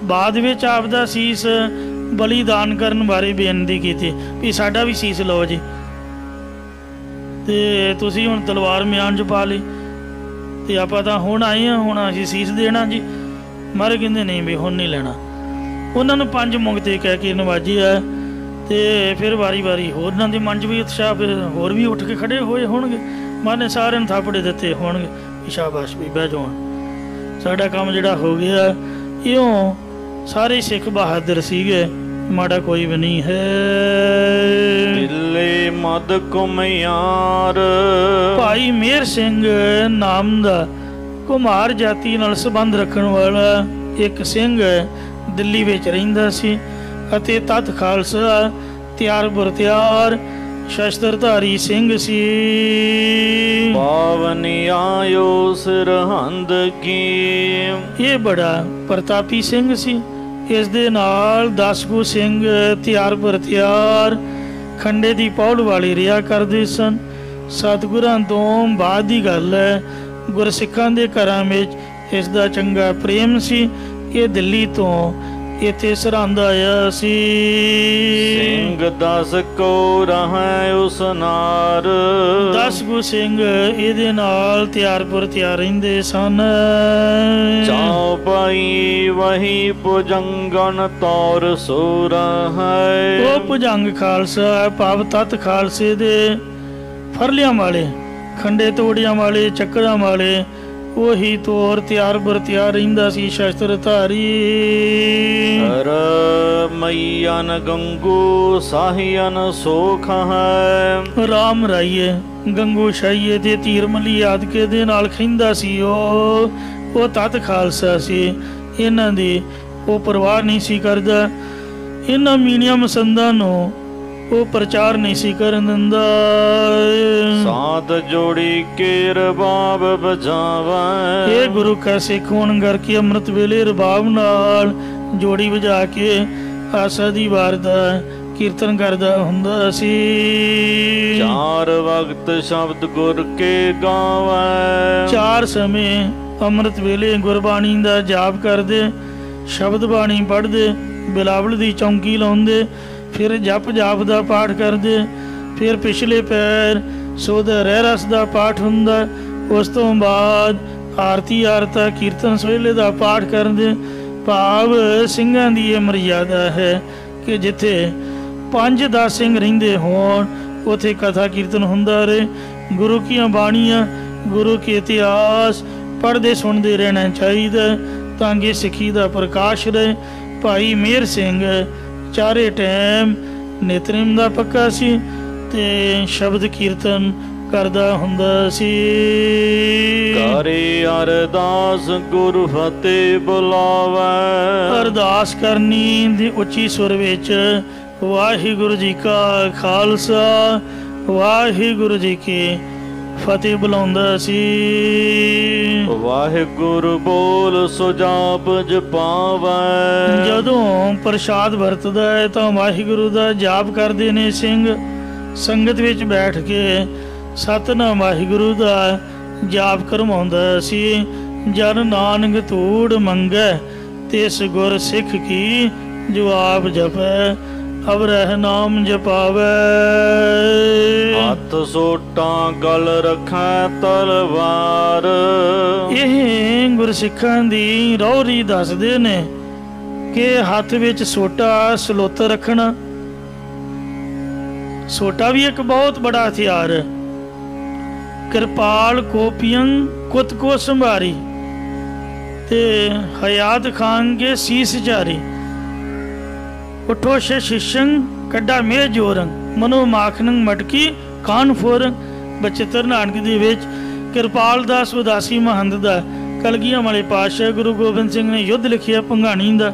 ਬਾਅਦ ਵਿੱਚ ਆਪਦਾ ਸੀਸ ਬਲੀਦਾਨ ਕਰਨ ਬਾਰੇ ਬੇਨਤੀ ਕੀਤੀ ਵੀ ਸਾਡਾ ਵੀ ਸੀਸ ਲਓ ਜੀ। ਤੇ ਤੁਸੀਂ ਹੁਣ ਤਲਵਾਰ ਮਿਆਨ 'ਚ ਪਾ ਲਈ ਤੇ ਆਪਾਂ ਤਾਂ ਹੁਣ ਆਏ ਹਾਂ, ਹੁਣ ਅਸੀਂ ਸੀਸ ਦੇਣਾ ਜੀ। ਮਹਾਰਾਜ ਕਹਿੰਦੇ ਨਹੀਂ ਵੀ ਹੁਣ ਨਹੀਂ ਲੈਣਾ। ਉਹਨਾਂ ਨੂੰ ਪੰਜ ਮੁਕਤੇ ਕਹਿ ਕੇ ਨਵਾਜਿਆ। ਤੇ ਫਿਰ ਵਾਰੀ ਵਾਰੀ ਹੋਰਾਂ ਦੇ ਮਨ 'ਚ ਵੀ ਉਤਸ਼ਾਹ, ਫਿਰ ਹੋਰ ਵੀ ਉੱਠ ਕੇ ਖੜੇ ਹੋਏ ਹੋਣਗੇ। ਮਹਾਰਾਜ ਨੇ ਸਾਰਿਆਂ ਨੂੰ ਥਾਪੜੇ ਦਿੱਤੇ ਹੋਣਗੇ ਵੀ ਸ਼ਾਬਾਸ਼ ਵੀ ਬਹਿ ਜਾਓ, ਸਾਡਾ ਕੰਮ ਜਿਹੜਾ ਹੋ ਗਿਆ। ਇਉਂ ਸਾਰੇ ਸਿੱਖ ਬਹਾਦਰ ਸੀਗੇ, ਮਾੜਾ ਕੋਈ ਵੀ ਨਹੀਂ ਹੈ। ਦਿੱਲੇ ਮਦ ਕੁਮਿਆਰ ਭਾਈ ਮੇਹਰ ਸਿੰਘ ਨਾਮ ਦਾ ਕੁਮਾਰ ਜਾਤੀ ਨਾਲ ਸੰਬੰਧ ਰੱਖਣ ਵਾਲਾ ਇੱਕ ਸਿੰਘ ਦਿੱਲੀ ਵਿੱਚ ਰਹਿੰਦਾ ਸੀ ਅਤੇ ਤਤ ਖਾਲਸਾ ਤਿਆਰ ਬਰ ਤਿਆਰ ਸ਼ਸਤਰਧਾਰੀ ਸਿੰਘ ਸੀ। ਪਾਵਨੀ ਆਇਓ ਸਰਹੰਦ ਕੀ। ਇਹ ਬੜਾ ਪ੍ਰਤਾਪੀ ਸਿੰਘ ਸੀ। ਇਸ ਦੇ ਨਾਲ 10 ਕੁ ਸਿੰਘ ਤਿਆਰ ਬਰ ਤਿਆਰ ਖੰਡੇ ਦੀ ਪੌੜ ਵਾਲੀ ਰਿਹਾ ਕਰਦੇ ਸਨ। ਸਤਿਗੁਰਾਂ ਤੋਂ ਬਾਅਦ ਦੀ ਗੱਲ ਹੈ। ਗੁਰਸਿੱਖਾਂ ਦੇ ਘਰਾਂ ਵਿੱਚ ਇਸ ਦਾ ਚੰਗਾ ਪ੍ਰੇਮ ਸੀ। ਇਹ ਦਿੱਲੀ ਤੋਂ ਇੱਥੇ ਸਰਹੰਦ ਆਇਆ ਸੀ। ਸਿੰਘ 10 ਕੋ ਰਹਿ ਉਸ ਨਾਰ। 10 ਕੁ ਸਿੰਘ ਇਹਦੇ ਨਾਲ ਤਿਆਰਪੁਰ ਤਿਆਰ ਰਹਿੰਦੇ ਸਨ। ਚਾਉ ਪਾਈ ਵਹੀ ਭੁਜੰਗਨ ਤੌਰ ਸੂਰ ਹੈ। ਉਹ ਭੁਜੰਗ ਖਾਲਸਾ ਭਾਵ ਤਤ ਖਾਲਸੇ ਦੇ ਫਰਲਿਆਂ ਵਾਲੇ, ਖੰਡੇ ਤੋੜਿਆਂ ਵਾਲੇ, ਚੱਕਰਾਂ ਵਾਲੇ ਉਹੀ ਤੋਰ ਤਿਆਰ ਬਰ ਤਿਆਰ ਰਹਿੰਦਾ ਸੀ ਸ਼ਸਤਰ ਧਾਰੀ। ਹਰ ਮਈਨ ਗੰਗੂ ਸਾਹੀਨ ਸੋਖ ਹੈ। ਰਾਮ ਰਾਈਏ ਗੰਗੂ ਸ਼ਾਹੀਏ ਤੇ ਤੀਰ ਮਲੀ ਆਦਿਕੇ ਦੇ ਨਾਲ ਖਿੰਦਾ ਸੀ। ਉਹ ਤਤ ਖਾਲਸਾ ਸੀ। ਇਹਨਾਂ ਦੀ ਉਹ ਪਰਵਾਹ ਨਹੀਂ ਸੀ ਕਰਦਾ। ਇਹਨਾਂ ਮੀਣੀਆਂ ਮਸੰਦਾਂ ਨੂੰ ਉਹ ਪ੍ਰਚਾਰ ਨਹੀਂ ਸੀ ਕਰਨ ਦਿੰਦਾ। ਸਾਧ ਜੋੜੀ ਕੇ ਰਬਾਬ ਵਜਾਵੇ। ਇਹ ਗੁਰੂ ਕਾ ਸਿੱਖ ਹੋਣ ਕਰਕੇ ਅੰਮ੍ਰਿਤ ਵੇਲੇ ਰਬਾਬ ਨਾਲ ਜੋੜੀ ਵਜਾ ਕੇ ਆਸਾ ਦੀ ਵਾਰ ਦਾ ਕੀਰਤਨ ਕਰਦਾ ਹੁੰਦਾ ਸੀ। 4 ਵਕਤ ਸ਼ਬਦ ਗੁਰ ਕੇ ਗਾਵੇ। 4 ਸਮੇਂ ਅੰਮ੍ਰਿਤ ਵੇਲੇ ਗੁਰਬਾਣੀ ਦਾ ਜਾਪ ਕਰਦੇ, ਸ਼ਬਦ ਬਾਣੀ ਪੜ੍ਹਦੇ, ਬਿਲਾਵਲ ਦੀ ਚੌਂਕੀ ਲਾਉਂਦੇ, ਫਿਰ ਜਪ ਜਾਪ ਦਾ ਪਾਠ ਕਰਦੇ, ਫਿਰ ਪਿਛਲੇ ਪੈਰ ਸੋਧ ਰਹਿ ਰਸ ਦਾ ਪਾਠ ਹੁੰਦਾ। ਉਸ ਤੋਂ ਬਾਅਦ ਆਰਤੀ ਆਰਤਾ ਕੀਰਤਨ ਸੋਹਿਲੇ ਦਾ ਪਾਠ ਕਰਦੇ। ਭਾਵ ਸਿੰਘਾਂ ਦੀ ਇਹ ਮਰਿਆਦਾ ਹੈ ਕਿ ਜਿੱਥੇ 5-10 ਸਿੰਘ ਰਹਿੰਦੇ ਹੋਣ, ਉੱਥੇ ਕਥਾ ਕੀਰਤਨ ਹੁੰਦਾ ਰਹੇ। ਗੁਰੂ ਕੀਆਂ ਬਾਣੀਆਂ, ਗੁਰੂ ਕੇ ਇਤਿਹਾਸ ਪੜ੍ਹਦੇ ਸੁਣਦੇ ਰਹਿਣਾ ਚਾਹੀਦਾ ਤਾਂ ਕਿ ਸਿੱਖੀ ਦਾ ਪ੍ਰਕਾਸ਼ ਰਹੇ। ਭਾਈ ਮੇਹਰ ਸਿੰਘ ਚਾਰੇ ਟਾਈਮ ਨਿਤਨੇਮ ਦਾ ਪੱਕਾ ਸੀ ਤੇ ਸ਼ਬਦ ਕੀਰਤਨ ਕਰਦਾ ਹੁੰਦਾ ਸੀ। ਕਰੇ ਅਰਦਾਸ ਗੁਰੂ ਫਤਿਹ ਬੁਲਾਵੇ। ਅਰਦਾਸ ਕਰਨੀ ਦੀ ਉੱਚੀ ਸੁਰ ਵਿੱਚ ਵਾਹਿਗੁਰੂ ਜੀ ਕਾ ਖਾਲਸਾ ਵਾਹਿਗੁਰੂ ਜੀ ਕੀ ਫਤਿਹ ਬੁਲਾਉਂਦਾ ਸੀ। ਵਾਹਿਗੁਰੂ ਬੋਲ ਸੋ ਜਾਪ ਜਪਾਵੇ। ਜਦੋਂ ਪ੍ਰਸ਼ਾਦ ਵਰਤਦਾ ਹੈ ਤਾਂ ਵਾਹਿਗੁਰੂ ਦਾ ਜਾਪ ਕਰਦੇ ਨੇ ਸਿੰਘ। ਸੰਗਤ ਵਿੱਚ ਬੈਠ ਕੇ ਸਤਿਨਾਮ ਵਾਹਿਗੁਰੂ ਦਾ ਜਾਪ ਕਰਵਾਉਂਦਾ ਸੀ। ਜਨ ਨਾਨਕ ਧੂੜ ਮੰਗੈ ਤਿਸ ਗੁਰ ਸਿੱਖ ਕੀ ਜਵਾਬ ਜਪੈ ਅਬ ਰਹਿ ਨਾਮ ਜਪਾਵੇ। ਹੱਥ ਸੋਟਾਂ ਗਲ ਰੱਖੈ ਤਲਵਾਰ। ਇਹ ਗੁਰਸਿੱਖਾਂ ਦੀ ਰਹੁਰੀ ਦੱਸਦੇ ਨੇ ਕਿ ਹੱਥ ਵਿੱਚ ਸੋਟਾ ਸਲੋਤਰ ਰੱਖਣਾ। ਸੋਟਾ ਵੀ ਇੱਕ ਬਹੁਤ ਬੜਾ ਹਥਿਆਰ ਹੈ। ਕਿਰਪਾਲ ਕੋਪੀਆਂ ਕੁੱਤ ਕੋ ਸੰਭਾਰੀ ਤੇ ਹਯਾਤ ਖਾਨ ਕੇ ਸੀਸ ਚਾਰੀ। ਉਠੋ ਸ਼ਿਸ਼ੰ ਕੱਢਾ ਮੇ ਜੋਰੰ ਮਨੋ ਮਾਖਨੰ ਮਟਕੀ ਖਾਨ ਫੋਰੰ। ਬਚਿੱਤਰ ਨਾਨਕ ਦੇ ਵਿੱਚ ਕਿਰਪਾਲ ਦਾਸ ਉਦਾਸੀ ਮਹੰਤ ਦਾ ਕਲਗੀਆਂ ਵਾਲੇ ਪਾਤਸ਼ਾਹ ਗੁਰੂ ਗੋਬਿੰਦ ਸਿੰਘ ਨੇ ਯੁੱਧ ਲਿਖਿਆ ਭੰਗਾਣੀ ਦਾ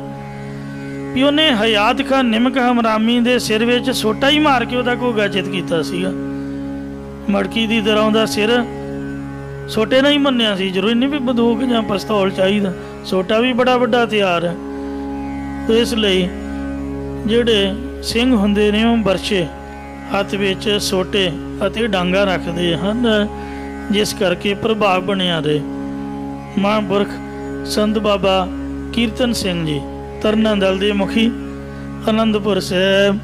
ਵੀ ਉਹਨੇ ਹਯਾਤ ਖਾਨ ਨਿਮਕ ਹਮਰਾਮੀ ਦੇ ਸਿਰ ਵਿੱਚ ਸੋਟਾ ਹੀ ਮਾਰ ਕੇ ਉਹਦਾ ਘੋਗਾ ਚਿੱਤ ਕੀਤਾ ਸੀਗਾ। ਮੜਕੀ ਦੀ ਤਰ੍ਹਾਂ ਉਹਦਾ ਸਿਰ ਸੋਟੇ ਨਾਲ ਹੀ ਮੰਨਿਆ ਸੀ। ਜ਼ਰੂਰੀ ਨਹੀਂ ਵੀ ਬੰਦੂਕ ਜਾਂ ਪਿਸਤੌਲ ਚਾਹੀਦਾ, ਸੋਟਾ ਵੀ ਬੜਾ ਵੱਡਾ ਹਥਿਆਰ ਹੈ। ਤੇ ਇਸ ਲਈ ਜਿਹੜੇ ਸਿੰਘ ਹੁੰਦੇ ਨੇ ਉਹ ਬਰਛੇ ਹੱਥ ਵਿੱਚ ਸੋਟੇ ਅਤੇ ਡਾਂਗਾ ਰੱਖਦੇ ਹਨ, ਜਿਸ ਕਰਕੇ ਪ੍ਰਭਾਵ ਬਣਿਆ ਰਹੇ। ਮਹਾਂਪੁਰਖ ਸੰਤ ਬਾਬਾ ਕੀਰਤਨ ਸਿੰਘ ਜੀ ਤਰਨਾ ਦਲ ਦੇ ਮੁਖੀ, ਆਨੰਦਪੁਰ ਸਾਹਿਬ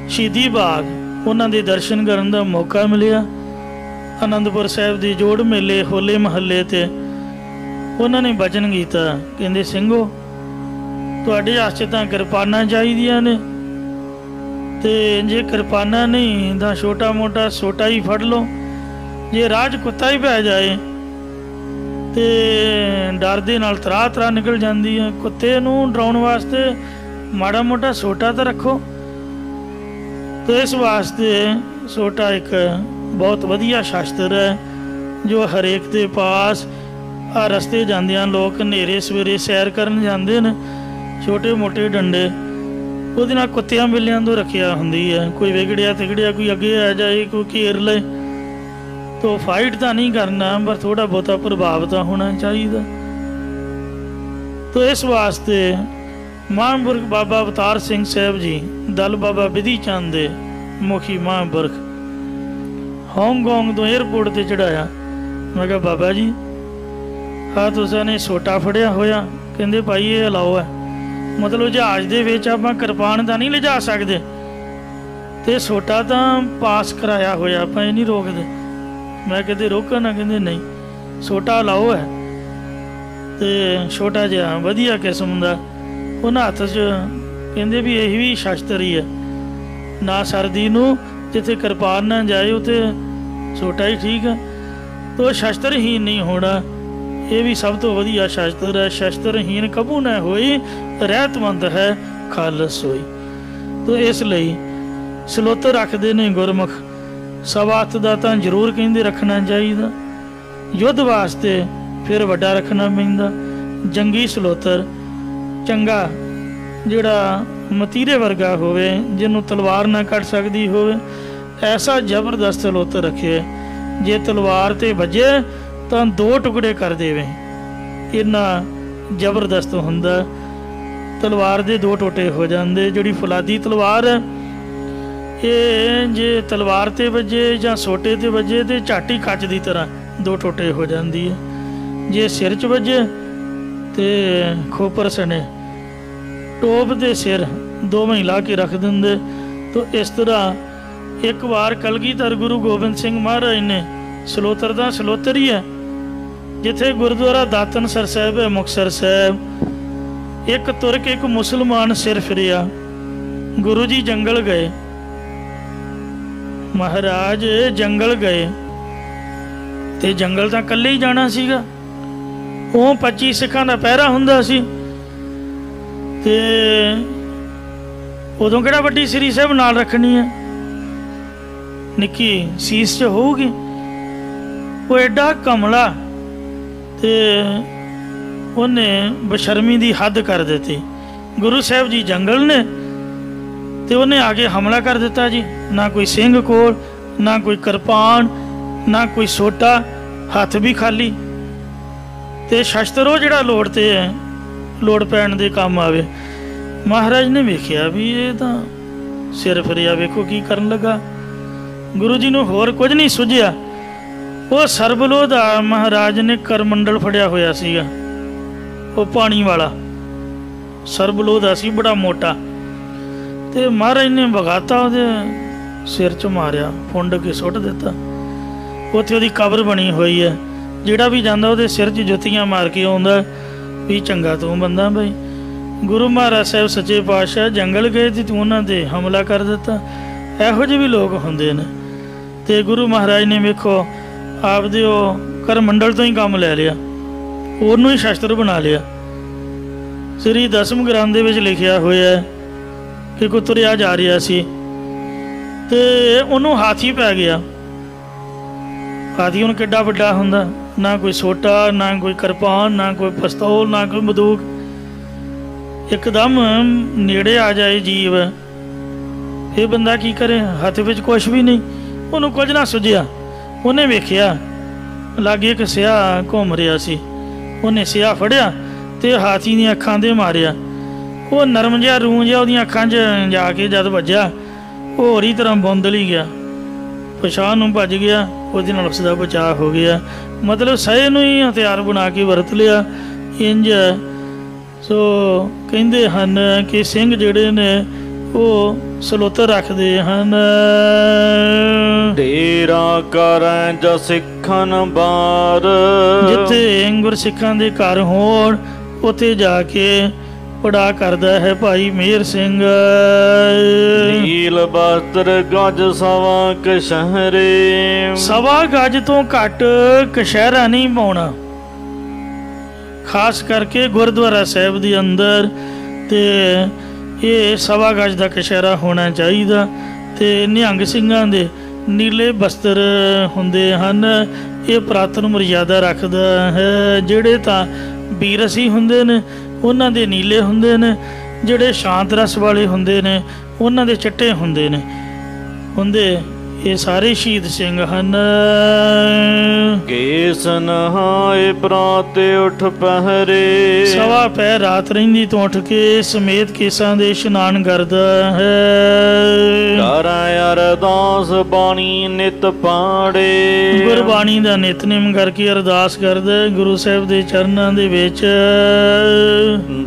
ਸ਼ਹੀਦੀ ਬਾਗ, ਉਹਨਾਂ ਦੇ ਦਰਸ਼ਨ ਕਰਨ ਦਾ ਮੌਕਾ ਮਿਲਿਆ। ਆਨੰਦਪੁਰ ਸਾਹਿਬ ਦੀ ਜੋੜ ਮੇਲੇ ਹੋਲੇ ਮਹੱਲੇ ਤੇ ਉਹਨਾਂ ਨੇ ਬਚਨ ਕੀਤਾ, ਕਹਿੰਦੇ ਸਿੰਘੋ ਤੁਹਾਡੇ ਵਾਸਤੇ ਤਾਂ ਕਿਰਪਾਨਾਂ ਚਾਹੀਦੀਆਂ ਨੇ, ਤੇ ਜੇ ਕਿਰਪਾਨਾਂ ਨਹੀਂ ਤਾਂ ਛੋਟਾ ਮੋਟਾ ਸੋਟਾ ਹੀ ਫੜ ਲਓ। ਜੇ ਰਾਹ 'ਚ ਕੁੱਤਾ ਹੀ ਪੈ ਜਾਏ ਤੇ ਡਰ ਦੇ ਨਾਲ ਤਰਾ ਨਿਕਲ ਜਾਂਦੀ ਹੈ। ਕੁੱਤੇ ਨੂੰ ਡਰਾਉਣ ਵਾਸਤੇ ਮਾੜਾ ਮੋਟਾ ਸੋਟਾ ਤਾਂ ਰੱਖੋ। ਤੇ ਇਸ ਵਾਸਤੇ ਸੋਟਾ ਇੱਕ ਬਹੁਤ ਵਧੀਆ ਸ਼ਾਸਤਰ ਹੈ ਜੋ ਹਰੇਕ ਦੇ ਪਾਸ ਆ ਰਸਤੇ ਜਾਂਦਿਆਂ ਲੋਕ ਹਨੇਰੇ ਸਵੇਰੇ ਸੈਰ ਕਰਨ ਜਾਂਦੇ ਨੇ। ਛੋਟੇ ਮੋਟੇ ਡੰਡੇ ਉਹਦੇ ਨਾਲ ਕੁੱਤਿਆਂ ਬਿੱਲਿਆਂ ਤੋਂ ਰੱਖਿਆ ਹੁੰਦੀ ਹੈ। ਕੋਈ ਵਿਗੜਿਆ ਤਿਗੜਿਆ ਕੋਈ ਅੱਗੇ ਆ ਜਾਏ, ਕੋਈ ਘੇਰ ਲਏ, ਤਾਂ ਫਾਈਟ ਤਾਂ ਨਹੀਂ ਕਰਨਾ, ਪਰ ਥੋੜਾ ਬਹੁਤਾ ਪ੍ਰਭਾਵ ਤਾਂ ਹੋਣਾ ਚਾਹੀਦਾ। ਤਾਂ ਇਸ ਵਾਸਤੇ ਮਹਾਂਪੁਰਖ ਬਾਬਾ ਅਵਤਾਰ ਸਿੰਘ ਸਾਹਿਬ ਜੀ ਦਲ ਬਾਬਾ ਵਿਧੀ ਚੰਦ ਦੇ ਮੁਖੀ ਮਹਾਂਪੁਰਖ ਹਾਂਗਕਾਂਗ ਤੋਂ ਏਅਰਪੋਰਟ ਤੇ ਚੜਾਇਆ। ਮੈਂ ਕਿਹਾ ਬਾਬਾ ਜੀ ਆਹ ਤੁਸੀਂ ਨੇ ਸੋਟਾ ਫੜਿਆ ਹੋਇਆ। ਕਹਿੰਦੇ ਭਾਈ ਇਹ ਅਲਾਓ ਹੈ, ਮਤਲਬ ਜਹਾਜ਼ ਦੇ ਵਿੱਚ ਆਪਾਂ ਕਿਰਪਾਨ ਤਾਂ ਨਹੀਂ ਲਿਜਾ ਸਕਦੇ, ਤੇ ਸੋਟਾ ਤਾਂ ਪਾਸ ਕਰਾਇਆ ਹੋਇਆ, ਆਪਾਂ ਇਹ ਨਹੀਂ ਰੋਕਦੇ। ਮੈਂ ਕਹਿੰਦੇ ਰੋਕਣ ਨਾ, ਕਹਿੰਦੇ ਨਹੀਂ ਸੋਟਾ ਅਲਾਓ ਹੈ। ਤੇ ਛੋਟਾ ਜਿਹਾ ਵਧੀਆ ਕਿਸਮ ਦਾ ਉਹਨਾਂ ਹੱਥ 'ਚ, ਕਹਿੰਦੇ ਵੀ ਇਹ ਵੀ ਸ਼ਸਤਰ ਹੀ ਹੈ ਨਾ। ਸਰਦੀ ਨੂੰ ਜਿੱਥੇ ਕਿਰਪਾਨ ਨਾ ਜਾਏ ਉੱਥੇ ਛੋਟਾ ਹੀ ਠੀਕ ਹੈ। ਤੋ ਸ਼ਸਤਰਹੀਨ ਨਹੀਂ ਹੋਣਾ, ਇਹ ਵੀ ਸਭ ਤੋਂ ਵਧੀਆ ਸ਼ਸਤਰ ਹੈ। ਸ਼ਸਤਰਹੀਨ ਕਬੂ ਨਾ ਹੋਈ, ਰਹਿਤਮੰਦ ਹੈ ਖਾਲਸ ਹੋਈ। ਤੋ ਇਸ ਲਈ ਸਲੋਤਰ ਰੱਖਦੇ ਨੇ ਗੁਰਮੁਖ। ਸਵਾ ਹੱਥ ਦਾ ਤਾਂ ਜ਼ਰੂਰ ਕਹਿੰਦੇ ਰੱਖਣਾ ਚਾਹੀਦਾ। ਯੁੱਧ ਵਾਸਤੇ ਫਿਰ ਵੱਡਾ ਰੱਖਣਾ ਪੈਂਦਾ। ਜੰਗੀ ਸਲੋਤਰ ਚੰਗਾ, ਜਿਹੜਾ ਮਤੀਰੇ ਵਰਗਾ ਹੋਵੇ, ਜਿਹਨੂੰ ਤਲਵਾਰ ਨਾ ਕੱਟ ਸਕਦੀ ਹੋਵੇ, ਐਸਾ ਜ਼ਬਰਦਸਤ ਸਲੋਤਰ ਰੱਖੇ ਜੇ ਤਲਵਾਰ ਤੇ ਵੱਜੇ ਤਾਂ 2 ਟੁਕੜੇ ਕਰ ਦੇਵੇ। ਇੰਨਾ ਜ਼ਬਰਦਸਤ ਹੁੰਦਾ, ਤਲਵਾਰ ਦੇ 2 ਟੋਟੇ ਹੋ ਜਾਂਦੇ। ਜਿਹੜੀ ਫੁਲਾਦੀ ਤਲਵਾਰ ਹੈ ਇਹ ਜੇ ਤਲਵਾਰ ਤੇ ਵੱਜੇ ਜਾਂ ਸੋਟੇ ਤੇ ਵੱਜੇ ਤੇ ਝਾਟੀ ਕੱਚ ਦੀ ਤਰ੍ਹਾਂ 2 ਟੋਟੇ ਹੋ ਜਾਂਦੀ ਹੈ। ਜੇ ਸਿਰ 'ਚ ਵੱਜੇ ਤੇ ਖੋਪਰ ਸਣੇ ਟੋਪ ਦੇ ਸਿਰ ਦੋਵੇਂ ਹੀ ਲਾ ਕੇ ਰੱਖ ਦਿੰਦੇ। ਤੋ ਇਸ ਤਰ੍ਹਾਂ ਇੱਕ ਵਾਰ ਕਲਗੀਧਰ ਗੁਰੂ ਗੋਬਿੰਦ ਸਿੰਘ ਮਹਾਰਾਜ ਨੇ ਸਲੋਤਰ ਦਾ ਸਲੋਤਰ ਹੀ ਹੈ। ਜਿੱਥੇ ਗੁਰਦੁਆਰਾ ਦਾਤਨਸਰ ਸਾਹਿਬ ਹੈ ਮੁਕਤਸਰ ਸਾਹਿਬ, ਇੱਕ ਤੁਰਕ ਇੱਕ ਮੁਸਲਮਾਨ ਸਿਰ ਫਿਰਿਆ गुरु जी जंगल गए, महाराज जंगल गए ते जंगल तां कल्ले ही जाना सीगा। ਉਹ 25 ਸਿੱਖਾਂ ਦਾ ਪਹਿਰਾ ਹੁੰਦਾ ਸੀ ਤੇ ਉਦੋਂ ਕਿਹੜਾ ਵੱਡੀ ਸ੍ਰੀ ਸਾਹਿਬ ਨਾਲ ਰੱਖਣੀ ਹੈ, ਨਿੱਕੀ ਸੀਸ 'ਚ ਹੋਊਗੀ। ਉਹ ਐਡਾ ਕਮਲਾ ਤੇ ਉਹਨੇ ਬਸ਼ਰਮੀ ਦੀ ਹੱਦ ਕਰ ਦਿੱਤੀ। ਗੁਰੂ ਸਾਹਿਬ ਜੀ ਜੰਗਲ ਨੇ ਤੇ ਉਹਨੇ ਆ ਕੇ ਹਮਲਾ ਕਰ ਦਿੱਤਾ ਜੀ। ਨਾ ਕੋਈ ਸਿੰਘ ਕੋਲ, ਨਾ ਕੋਈ ਕਿਰਪਾਨ, ਨਾ ਕੋਈ ਸੋਟਾ, ਹੱਥ ਵੀ ਖਾਲੀ ਤੇ ਸ਼ਸਤਰ ਉਹ ਜਿਹੜਾ ਲੋੜ ਤੇ ਹੈ, ਲੋੜ ਪੈਣ ਦੇ ਕੰਮ ਆਵੇ। ਮਹਾਰਾਜ ਨੇ ਵੇਖਿਆ ਵੀ ਇਹ ਤਾਂ ਸਿਰ ਫਿਰਿਆ, ਵੇਖੋ ਕੀ ਕਰਨ ਲੱਗਾ। ਗੁਰੂ ਜੀ ਨੂੰ ਹੋਰ ਕੁਝ ਨਹੀਂ ਸੁਝਿਆ। ਉਹ ਸਰਬਲੋਹ ਦਾ ਮਹਾਰਾਜ ਨੇ ਕਰਮੰਡਲ ਫੜਿਆ ਹੋਇਆ ਸੀਗਾ, ਉਹ ਪਾਣੀ ਵਾਲਾ ਸਰਬਲੋਹ ਦਾ ਸੀ, ਬੜਾ ਮੋਟਾ। ਤੇ ਮਹਾਰਾਜ ਨੇ ਵਗਾਤਾ, ਉਹਦੇ ਸਿਰ 'ਚ ਮਾਰਿਆ, ਫੁੰਡ ਕੇ ਸੁੱਟ ਦਿੱਤਾ। ਉੱਥੇ ਉਹਦੀ ਕਬਰ ਬਣੀ ਹੋਈ ਹੈ। ਜਿਹੜਾ ਵੀ ਜਾਂਦਾ ਉਹਦੇ ਸਿਰ 'ਚ ਜੁੱਤੀਆਂ ਮਾਰ ਕੇ ਆਉਂਦਾ ਵੀ ਚੰਗਾ ਤੂੰ ਬੰਦਾ ਬਈ। ਗੁਰੂ ਮਹਾਰਾਜ ਸਾਹਿਬ ਸੱਚੇ ਪਾਤਸ਼ਾਹ ਜੰਗਲ ਗਏ ਤੇ ਤੂੰ ਉਹਨਾਂ 'ਤੇ ਹਮਲਾ ਕਰ ਦਿੱਤਾ। ਇਹੋ ਜਿਹੇ ਵੀ ਲੋਕ ਹੁੰਦੇ ਨੇ। ਤੇ ਗੁਰੂ ਮਹਾਰਾਜ ਨੇ ਵੇਖੋ ਆਪਦੇ ਉਹ ਕਰਮੰਡਲ ਤੋਂ ਹੀ ਕੰਮ ਲੈ ਲਿਆ, ਉਹਨੂੰ ਹੀ ਸ਼ਸਤਰ ਬਣਾ ਲਿਆ। ਸ੍ਰੀ ਦਸਮ ਗ੍ਰੰਥ ਦੇ ਵਿੱਚ ਲਿਖਿਆ ਹੋਇਆ ਕਿ ਕੋਈ ਤੁਰਿਆ ਜਾ ਰਿਹਾ ਸੀ ਤੇ ਉਹਨੂੰ ਹਾਥੀ ਪੈ ਗਿਆ। ਹਾਥੀ ਹੁਣ ਕਿੱਡਾ ਵੱਡਾ ਹੁੰਦਾ, ਨਾ ਕੋਈ ਸੋਟਾ, ਨਾ ਕੋਈ ਕਿਰਪਾਨ, ਨਾ ਕੋਈ ਪਿਸਤੌਲ, ਨਾ ਕੋਈ ਬੰਦੂਕ। ਇੱਕਦਮ ਨੇੜੇ ਆ ਜਾਏ ਜੀਵ, ਇਹ ਬੰਦਾ ਕੀ ਕਰੇ? ਹੱਥ ਵਿੱਚ ਕੁਛ ਵੀ ਨਹੀਂ, ਉਹਨੂੰ ਕੁਝ ਨਾ ਸੁਝਿਆ। ਉਹਨੇ ਵੇਖਿਆ ਲਾਗੇ ਇੱਕ ਸਿਆਹ ਘੁੰਮ ਰਿਹਾ ਸੀ, ਉਹਨੇ ਸਿਆਹ ਫੜਿਆ ਤੇ ਹਾਥੀ ਦੀਆਂ ਅੱਖਾਂ 'ਤੇ ਮਾਰਿਆ। ਉਹ ਨਰਮ ਜਿਹਾ ਰੂੰ ਜਿਹਾ ਉਹਦੀਆਂ ਅੱਖਾਂ 'ਚ ਜਾ ਕੇ ਜਦ ਵੱਜਿਆ, ਉਹ ਹੋਰ ਹੀ ਤਰ੍ਹਾਂ ਬੁੰਦਲ ਹੀ ਗਿਆ, ਪਛਾਣ ਨੂੰ ਭੱਜ ਗਿਆ। ਉਹਦੇ ਨਾਲ ਉਸ ਦਾ ਬਚਾਅ ਹੋ ਗਿਆ। ਮਤਲਬ ਸਹੇ ਨੂੰ ਹੀ ਹਥਿਆਰ ਬਣਾ ਕੇ ਵਰਤ ਲਿਆ। ਇੰਝ ਸੋ ਕਹਿੰਦੇ ਹਨ ਕਿ ਸਿੰਘ ਜਿਹੜੇ ਨੇ ਉਹ ਸਲੋਤਰ ਰੱਖਦੇ ਹਨ। ਡੇਰਾ ਕਰੈ ਜਾ ਸਿੱਖਨ ਬਾਰ, ਜਿੱਥੇ ਗੁਰਸਿੱਖਾਂ ਦੇ ਘਰ ਹੋਣ ਉੱਥੇ ਜਾ ਕੇ ਪੜਾ ਕਰਦਾ ਹੈ ਭਾਈ ਮੇਹਰ ਸਿੰਘ। ਨੀਲ ਬਸਤਰ ਗਜ ਸਵਾ ਕਸ਼ਹਿਰੇ, ਸਵਾ ਗਜ ਤੋਂ ਘੱਟ ਕਸ਼ਹਿਰਾ ਨਹੀਂ ਪਾਉਣਾ, ਖਾਸ ਕਰਕੇ ਗੁਰਦੁਆਰਾ ਸਾਹਿਬ ਦੇ ਅੰਦਰ। ਤੇ ਇਹ ਸਵਾ ਗਜ ਦਾ ਕਸ਼ਹਿਰਾ ਹੋਣਾ ਚਾਹੀਦਾ। ਤੇ ਨਿਹੰਗ ਸਿੰਘਾਂ ਦੇ ਨੀਲੇ ਬਸਤਰ ਹੁੰਦੇ ਹਨ। ਇਹ ਪੁਰਾਤਨ ਮਰਿਆਦਾ ਰੱਖਦਾ ਹੈ। ਜਿਹੜੇ ਤਾਂ ਬੀਰਸੀ ਹੁੰਦੇ ਨੇ ਉਹਨਾਂ ਦੇ ਨੀਲੇ ਹੁੰਦੇ ਨੇ, ਜਿਹੜੇ ਸ਼ਾਂਤ ਰਸ ਵਾਲੇ ਹੁੰਦੇ ਨੇ ਉਹਨਾਂ ਦੇ ਚਿੱਟੇ ਹੁੰਦੇ ਨੇ। ਇਹ ਸਾਰੇ ਸ਼ਹੀਦ ਸਿੰਘ ਹਨ। ਕੇਸ ਨਹਾਏ ਪ੍ਰਾਤੇ ਉਠ ਪਹਿਰੇ, ਸਵਾ ਪਹਿਰ ਰਾਤ ਰਹਿੰਦੀ ਤੋਂ ਉੱਠ ਕੇ ਸਮੇਤ ਕੇਸਾਂ ਦੇ ਇਸ਼ਨਾਨ ਕਰਦਾ ਹੈ। ਕਰੈ ਅਰਦਾਸ ਬਾਣੀ ਨਿਤ ਪਾੜੇ, ਗੁਰਬਾਣੀ ਦਾ ਨਿਤਨੇਮ ਕਰਕੇ ਅਰਦਾਸ ਕਰਦਾ ਗੁਰੂ ਸਾਹਿਬ ਦੇ ਚਰਨਾਂ ਦੇ ਵਿੱਚ।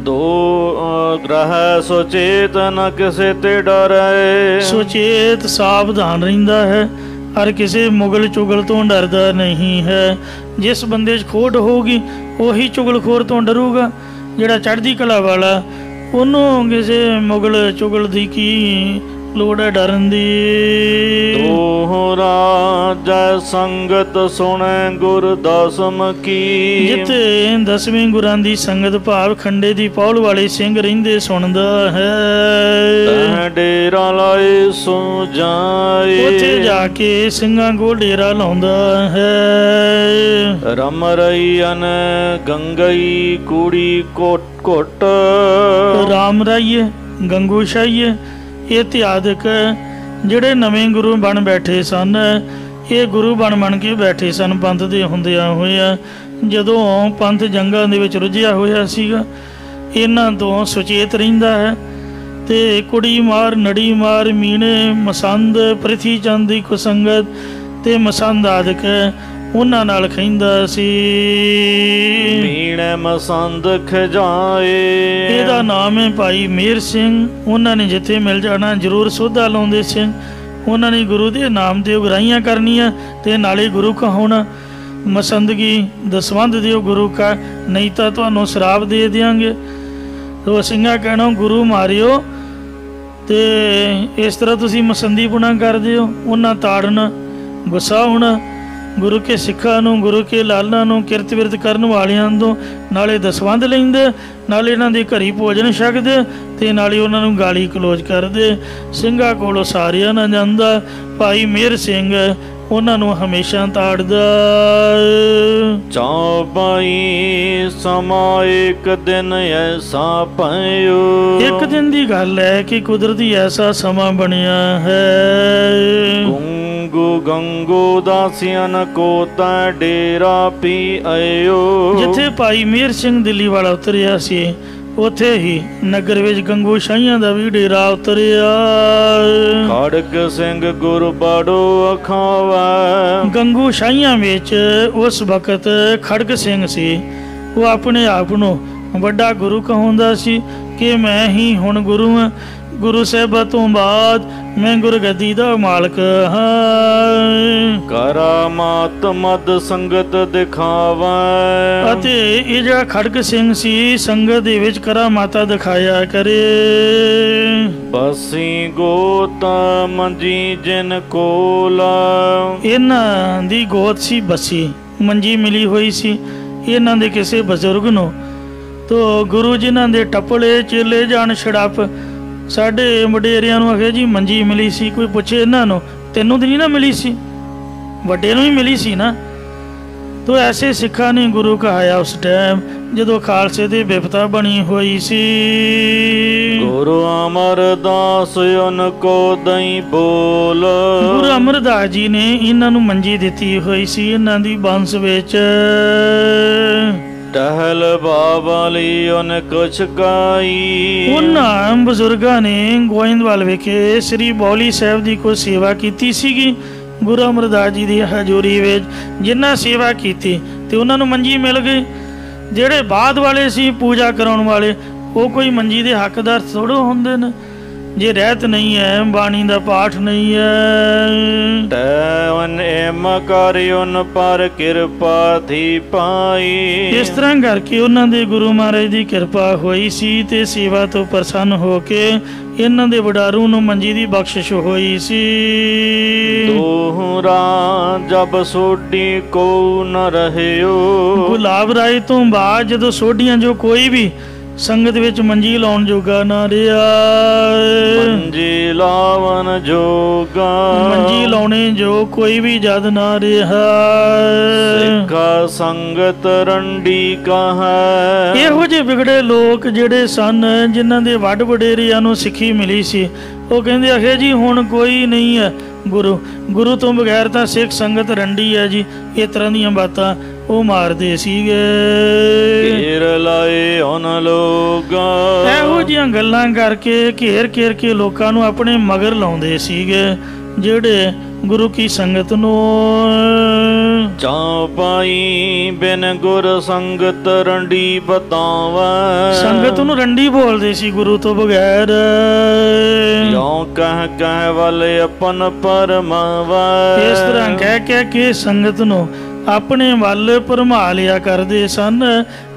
ਦੋ ਗ੍ਰਹਿ ਸੁਚੇਤ ਨ ਕਿਸੇ ਤੇ ਡਰੈ, ਸੁਚੇਤ ਸਾਵਧਾਨ ਰਹਿੰਦਾ ਹੈ ਹਰ ਕਿਸੇ ਮੁਗਲ ਚੁਗਲ ਤੋਂ ਡਰਦਾ ਨਹੀਂ ਹੈ। ਜਿਸ ਬੰਦੇ 'ਚ ਖੋਟ ਹੋਊਗੀ ਉਹੀ ਚੁਗਲਖੋਰ ਤੋਂ ਡਰੂਗਾ। ਜਿਹੜਾ ਚੜ੍ਹਦੀ ਕਲਾ ਵਾਲਾ ਉਹਨੂੰ ਕਿਸੇ ਮੁਗਲ ਚੁਗਲ ਦੀ ਕੀ ਲੋੜ ਹੈ ਡਰਨ ਦੀ। ਦੋਹਰਾ ਜੈ ਸੰਗਤ ਸੁਣੈ ਗੁਰ ਦਸਮ ਕੀ, ਜਿੱਥੇ ਦਸਵੇਂ ਗੁਰਾਂ ਦੀ ਸੰਗਤ ਭਾਵ ਖੰਡੇ ਦੀ ਪੌਲ ਵਾਲੇ ਸਿੰਘ ਰਹਿੰਦੇ ਸੁਣਦਾ ਹੈ। ਡੇਰਾ ਲਾਏ ਸੋ ਜਾਏ, ਉੱਥੇ ਜਾ ਕੇ ਸਿੰਘਾਂ ਕੋਲ ਡੇਰਾ ਲਾਉਂਦਾ ਹੈ। ਰਮ ਰਈਨ ਗੰਗਈ ਕੂੜੀ ਘੁੱਟ, ਰਾਮ ਰਾਈਏ ਗੰਗੂ ਸ਼ਾਹੀਏ ਇਤਿਆਦਿਕ ਜਿਹੜੇ ਨਵੇਂ ਗੁਰੂ ਬਣ ਬੈਠੇ ਸਨ, ਇਹ ਗੁਰੂ ਬਣ ਕੇ ਬੈਠੇ ਸਨ ਪੰਥ ਦੇ ਹੁੰਦਿਆਂ ਹੋਇਆ। ਜਦੋਂ ਪੰਥ ਜੰਗਾਂ ਦੇ ਵਿੱਚ ਰੁੱਝਿਆ ਹੋਇਆ ਸੀਗਾ, ਇਹਨਾਂ ਤੋਂ ਸੁਚੇਤ ਰਹਿੰਦਾ ਹੈ। ਤੇ ਕੁੜੀ ਮਾਰ ਨੜੀ ਮਾਰ ਮੀਣੇ ਮਸੰਦ ਪ੍ਰਿਥੀ ਚੰਦ ਦੀ ਕੁਸੰਗਤ ਤੇ ਮਸੰਦ ਆਦਿਕ ਉਹਨਾਂ ਨਾਲ ਖਹਿੰਦਾ ਸੀ। ਮੀਣੇ ਮਸੰਦ ਖਜਾਏ, ਇਹਦਾ ਨਾਮ ਹੈ ਭਾਈ ਮੇਹਰ ਸਿੰਘ। ਉਹਨਾਂ ਨੇ ਜਿੱਥੇ ਮਿਲ ਜਾਣਾ ਜ਼ਰੂਰ ਸੋਧਾ ਲਾਉਂਦੇ ਸੀ। ਉਹਨਾਂ ਨੇ ਗੁਰੂ ਦੇ ਨਾਮ ਤੇ ਉਗਰਾਹੀਆਂ ਕਰਨੀਆਂ ਤੇ ਨਾਲੇ ਗੁਰੂ ਕਹਾਉਣਾ। ਮਸੰਦਗੀ ਦਸਵੰਧ ਦਿਓ ਗੁਰੂ ਕਾ, ਨਹੀਂ ਤਾਂ ਤੁਹਾਨੂੰ ਸ਼ਰਾਬ ਦੇ ਦਿਆਂਗੇ। ਉਹ ਸਿੰਘਾਂ ਕਹਿਣਾ ਗੁਰੂ ਮਾਰਿਓ ਤੇ ਇਸ ਤਰ੍ਹਾਂ ਤੁਸੀਂ ਮਸੰਦੀਪੁਣਾ ਕਰਦੇ ਹੋ। ਉਹਨਾਂ ਤਾੜਨ, ਗੁੱਸਾ ਹੋਣਾ ਗੁਰੂ ਕੇ ਸਿੱਖਾਂ ਨੂੰ, ਗੁਰੂ ਕੇ ਲਾਲਾਂ ਨੂੰ, ਕਿਰਤ ਵਿਰਤ ਕਰਨ ਵਾਲਿਆਂ ਤੋਂ, ਨਾਲੇ ਦਸਵੰਧ ਲੈਂਦੇ, ਨਾਲੇ ਇਹਨਾਂ ਦੇ ਘਰੀ ਭੋਜਨ ਛਕਦੇ ਤੇ ਨਾਲੇ ਉਹਨਾਂ ਨੂੰ ਗਾਲੀ ਕਲੋਜ਼ ਕਰਦੇ। ਸਿੰਘਾਂ ਕੋਲੋਂ ਸਾਰਿਆ ਨਾ ਜਾਂਦਾ। ਭਾਈ ਮੇਹਰ ਸਿੰਘ ਉਹਨਾਂ ਨੂੰ ਹਮੇਸ਼ਾ ਤਾੜਦਾ। ਚੌਪਾਈ ਸਮਾਂ ਇੱਕ ਦਿਨ ਐਸਾ ਪਇਓ। ਇੱਕ ਦਿਨ ਦੀ ਗੱਲ ਹੈ ਕਿ ਕੁਦਰਤੀ ਐਸਾ ਸਮਾਂ ਬਣਿਆ ਹੈ। ਗੰਗੂ ਗੰਗੂ ਦਾਸੀਆਂ ਕੋ ਤਾਂ ਡੇਰਾ ਪੀ ਆਇਓ। ਜਿੱਥੇ ਭਾਈ ਮੇਹਰ ਸਿੰਘ ਦਿੱਲੀ ਵਾਲਾ ਉਤਰਿਆ ਸੀ, ਉੱਥੇ ਹੀ ਨਗਰ ਵਿੱਚ ਗੰਗੂ ਸ਼ਾਹੀਆਂ ਦਾ ਵੀ ਡੇਰਾ ਉਤਰਿਆ। ਖੜਗ ਸਿੰਘ ਗੁਰ ਬੜੋ ਅਖਾਵੈ। ਗੰਗੂ ਸ਼ਾਹੀਆਂ ਵਿੱਚ ਉਸ ਵਕਤ ਖੜਗ ਸਿੰਘ ਸੀ। ਉਹ ਆਪਣੇ ਆਪ ਨੂੰ ਵੱਡਾ ਗੁਰੂ ਕਹਾਉਂਦਾ ਸੀ ਕਿ ਮੈਂ ਹੀ ਹੁਣ ਗੁਰੂ ਹਾਂ। ਗੁਰੂ ਸਾਹਿਬਾਂ ਤੋਂ ਬਾਅਦ ਮੈਂ ਗੁਰਗੱਦੀ ਦਾ ਮਾਲਕ ਹਾਂ। ਕਰਾਮਾਤ ਮਦ ਸੰਗਤ ਦਿਖਾਵੈ। ਅਤੇ ਇਹ ਜਿਹੜਾ ਖੜਗ ਸਿੰਘ ਸੀ, ਸੰਗਤ ਦੇ ਵਿੱਚ ਕਰਾਮਾਤਾ ਦਿਖਾਇਆ ਕਰੇ। ਬਸੀ ਗੋਤ ਮੰਜੀ ਜਿਨ ਕੋਲ। ਇਹਨਾਂ ਦੀ ਗੋਤ ਸੀ ਬਸੀ, ਮੰਜੀ ਮਿਲੀ ਹੋਈ ਸੀ ਇਹਨਾਂ ਦੇ ਕਿਸੇ ਬਜ਼ੁਰਗ ਨੂੰ। ਤੋ ਗੁਰੂ ਜਿਨ੍ਹਾਂ ਦੇ ਟੱਪਲੇ ਚੇਲੇ ਜਾਣ ਛੜਾਪ ਸਾਡੇ ਵਡੇਰਿਆਂ ਨੂੰ ਆਖੇ ਜੀ ਮੰਜੀ ਮਿਲੀ ਸੀ। ਕੋਈ ਪੁੱਛੇ ਇਹਨਾਂ ਨੂੰ, ਤੈਨੂੰ ਤਾਂ ਨਹੀਂ ਨਾ ਮਿਲੀ ਸੀ, ਵੱਡੇ ਨੂੰ ਹੀ ਮਿਲੀ ਸੀ ਨਾ। ਤੋ ਐਸੇ ਸਿੱਖਾਂ ਨੇ ਗੁਰੂ ਕਹਾਇਆ ਉਸ ਟਾਈਮ ਜਦੋਂ ਖਾਲਸੇ ਦੀ ਬਿਪਤਾ ਬਣੀ ਹੋਈ ਸੀ। ਗੁਰੂ ਅਮਰਦਾਸ ਉਨ ਕੋ ਦਈ ਬੋਲ। ਗੁਰੂ ਅਮਰਦਾਸ ਜੀ ਨੇ ਇਹਨਾਂ ਨੂੰ ਮੰਜੀ ਦਿੱਤੀ ਹੋਈ ਸੀ ਇਹਨਾਂ ਦੀ ਬੰਸ ਵਿੱਚ। ਟਹਿਲ ਬਾਬਲੀ ਉਨ ਕੁਛ ਕਾਈ। ਉਹਨਾਂ ਬਜ਼ੁਰਗਾਂ ਨੇ ਗੋਇੰਦਵਾਲ ਵਿਖੇ ਸ੍ਰੀ ਬੌਲੀ ਸਾਹਿਬ ਦੀ ਕੋਈ ਸੇਵਾ ਕੀਤੀ ਸੀਗੀ ਗੁਰੂ ਅਮਰਦਾਸ ਜੀ ਦੀ ਹਜ਼ੂਰੀ ਵਿੱਚ। ਜਿਨ੍ਹਾਂ ਸੇਵਾ ਕੀਤੀ ਤੇ ਉਹਨਾਂ ਨੂੰ ਮੰਜੀ ਮਿਲ ਗਈ। ਜਿਹੜੇ ਬਾਅਦ ਵਾਲੇ ਸੀ ਪੂਜਾ ਕਰਾਉਣ ਵਾਲੇ, ਉਹ ਕੋਈ ਮੰਜੀ ਦੇ ਹੱਕਦਾਰ ਥੋੜ੍ਹੇ ਹੁੰਦੇ ਨੇ ਜੇ ਰਹਿਤ ਨਹੀਂ ਹੈ, ਬਾਣੀ ਦਾ ਪਾਠ ਨਹੀਂ ਹੈ। ਤੈਨ ਏਮ ਕਰਿਉਨ ਪਰ ਕਿਰਪਾ ਥੀ ਪਾਈ। ਇਸ ਤਰ੍ਹਾਂ ਕਰਕੇ ਉਹਨਾਂ ਦੇ ਗੁਰੂ ਮਹਾਰਾਜ ਦੀ ਕਿਰਪਾ ਹੋਈ ਸੀ ਤੇ ਸੇਵਾ ਤੋਂ ਪ੍ਰਸੰਨ ਹੋ ਕੇ ਇਹਨਾਂ ਦੇ ਵਡਾਰੂ ਨੂੰ ਮੰਜੀ ਦੀ ਬਖਸ਼ਿਸ਼ ਹੋਈ ਸੀ। ਦੋਹਰਾ ਜਬ ਸੋਢੀ ਕੋ ਨ ਰਹਿਓ। ਗੁਲਾਬ ਰਾਏ ਤੋਂ ਬਾਅਦ ਜਦੋਂ ਸੋਢੀਆਂ ਜੋ ਕੋਈ ਵੀ ਸੰਗਤ ਵਿੱਚ ਮੰਜੀ ਲਾਉਣ ਜੋਗਾ ਨਾ ਰਿਹਾ। ਮੰਜੀ ਲਾਵਨ ਜੋਗਾ। ਮੰਜੀ ਲਾਉਣੇ ਜੋ ਕੋਈ ਵੀ ਜਦ ਨਾ ਰਿਹਾ। ਸਿੱਖਾ ਸੰਗਤ ਰੰਡੀ ਕਹੈ। ਇਹੋ ਜਿਹੇ ਵਿਗੜੇ ਲੋਕ ਜਿਹੜੇ ਸਨ ਜਿਨ੍ਹਾਂ ਦੇ ਵੱਡ ਵਡੇਰਿਆਂ ਨੂੰ ਸਿੱਖੀ ਮਿਲੀ ਸੀ, ਉਹ ਕਹਿੰਦੇ ਆਖੇ ਜੀ ਹੁਣ ਕੋਈ ਨਹੀਂ ਹੈ ਗੁਰੂ ਤੋਂ ਬਗੈਰ ਤਾਂ ਸਿੱਖ ਸੰਗਤ ਰੰਡੀ ਹੈ ਜੀ। ਇਸ ਤਰ੍ਹਾਂ ਦੀਆਂ ਬਾਤਾਂ ਉਹ ਮਾਰਦੇ ਸੀਗੇ। ਘੇਰ ਲਾਏ ਉਹਨਾਂ ਲੋਕਾਂ। ਇਹੋ ਜਿਹੀਆਂ ਗੱਲਾਂ ਕਰਕੇ ਘੇਰ ਘੇਰ ਕੇ ਲੋਕਾਂ ਨੂੰ ਆਪਣੇ ਮਗਰ ਲਾਉਂਦੇ ਸੀਗੇ ਜਿਹੜੇ ਗੁਰੂ ਕੀ ਸੰਗਤ ਨੂੰ। ਚੌਪਾਈ ਬਿਨ ਗੁਰ ਸੰਗਤ ਰੰਡੀ ਬਤਾਵੈ। ਸੰਗਤ ਨੂੰ ਰੰਡੀ ਬੋਲਦੇ ਸੀ ਗੁਰੂ ਤੋਂ ਬਗੈਰ। ਯੋਂ ਕਹਿ ਵੱਲ ਆਪਨ ਪਰਮਾਵੈ। ਇਸ ਤਰ੍ਹਾਂ ਕਹਿ ਕੇ ਸੰਗਤ ਨੂੰ ਆਪਣੇ ਵੱਲ ਭਰਮਾ ਲਿਆ ਕਰਦੇ ਸਨ,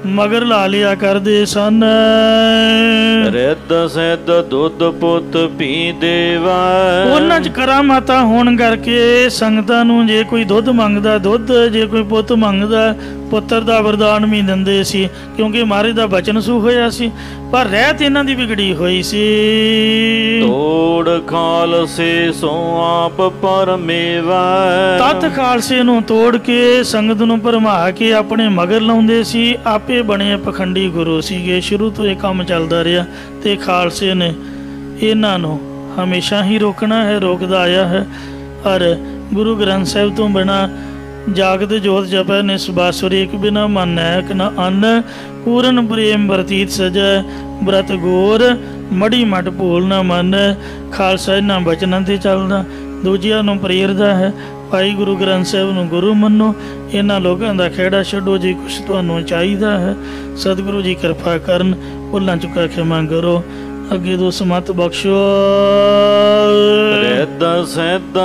ਮਗਰ ਲਾ ਲਿਆ ਕਰਦੇ ਸਨ। ਰਿੱਧ ਸਿੱਧ ਦੁੱਧ ਪੁੱਤ ਪੀ ਦੇਵਾ। ਉਹਨਾਂ 'ਚ ਕਰਾਮਾਤਾਂ ਹੋਣ ਕਰਕੇ ਸੰਗਤਾਂ ਨੂੰ ਜੇ ਕੋਈ ਦੁੱਧ ਮੰਗਦਾ ਦੁੱਧ, ਜੇ ਕੋਈ ਪੁੱਤ ਮੰਗਦਾ ਪੁੱਤਰ ਦਾ ਵਰਦਾਨ ਵੀ ਦਿੰਦੇ ਸੀ, ਕਿਉਂਕਿ ਮਹਾਰਾਜ ਦਾ ਬਚਨ ਸੂ ਹੋਇਆ ਸੀ। ਪਰ ਰਹਿਤ ਇਹਨਾਂ ਦੀ ਵਿਗੜੀ ਹੋਈ ਸੀ। ਤੋੜ ਖਾਲਸੇ ਸੋ ਆਪ ਪਰਮੇਵਾ। ਤਤ ਖਾਲਸੇ ਨੂੰ ਤੋੜ ਕੇ ਸੰਗਤ ਨੂੰ ਭਰਮਾ ਕੇ ਆਪਣੇ ਮਗਰ ਲਾਉਂਦੇ ਸੀ। ਆਪੇ ਬਣੇ ਪਖੰਡੀ ਗੁਰੂ ਸੀਗੇ। ਸ਼ੁਰੂ ਤੋਂ ਇਹ ਕੰਮ ਚੱਲਦਾ ਰਿਹਾ ਤੇ ਖਾਲਸੇ ਨੇ ਇਹਨਾਂ ਨੂੰ ਹਮੇਸ਼ਾ ਹੀ ਰੋਕਣਾ ਹੈ, ਰੋਕਦਾ ਆਇਆ ਹੈ। ਔਰ ਗੁਰੂ ਗ੍ਰੰਥ ਸਾਹਿਬ ਤੋਂ ਬਿਨਾਂ ਜਾਗਤ ਜੋਤ ਜਪੈ ਨਿਸਬਾਸੁਰ ਏਕ ਬਿਨਾ ਮਨ ਨੈਕ ਨ ਅੰਨ। ਪੂਰਨ ਪ੍ਰੇਮ ਵਰਤੀਤ ਸਜੈ ਬ੍ਰਤ ਗੋਰ ਮੜੀ ਮਟ ਭੂਲ ਨਾ ਮਨ। ਖਾਲਸਾ ਇਹਨਾਂ ਬਚਨਾਂ ਤੇ ਚੱਲਦਾ, ਦੂਜਿਆਂ ਨੂੰ ਪ੍ਰੇਰਦਾ ਹੈ। ਭਾਈ ਗੁਰੂ ਗ੍ਰੰਥ ਸਾਹਿਬ ਨੂੰ ਗੁਰੂ ਮੰਨੋ, ਇਹਨਾਂ ਲੋਕਾਂ ਦਾ ਖਹਿੜਾ ਛੱਡੋ। ਜੇ ਕੁਛ ਤੁਹਾਨੂੰ ਚਾਹੀਦਾ ਹੈ ਸਤਿਗੁਰੂ ਜੀ ਕਿਰਪਾ ਕਰਨ, ਭੁੱਲਾਂ ਚੁੱਕਾ ਖਿਮਾ ਕਰੋ, ਅੱਗੇ ਦੋ ਸਮਤ ਬਖਸ਼ੋ। ਰਿੱਧ ਸਿੱਧ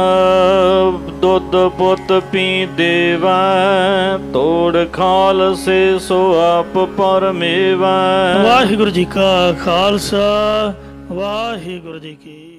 ਦੁੱਧ ਪੁੱਤ ਪੀ ਦੇਵਾ। ਤੋੜ ਖਾਲਸੇ ਸੋ ਆਪ ਪਰਮੇਵਾ। ਵਾਹਿਗੁਰੂ ਜੀ ਕਾ ਖਾਲਸਾ ਵਾਹਿਗੁਰੂ ਜੀ ਕੀ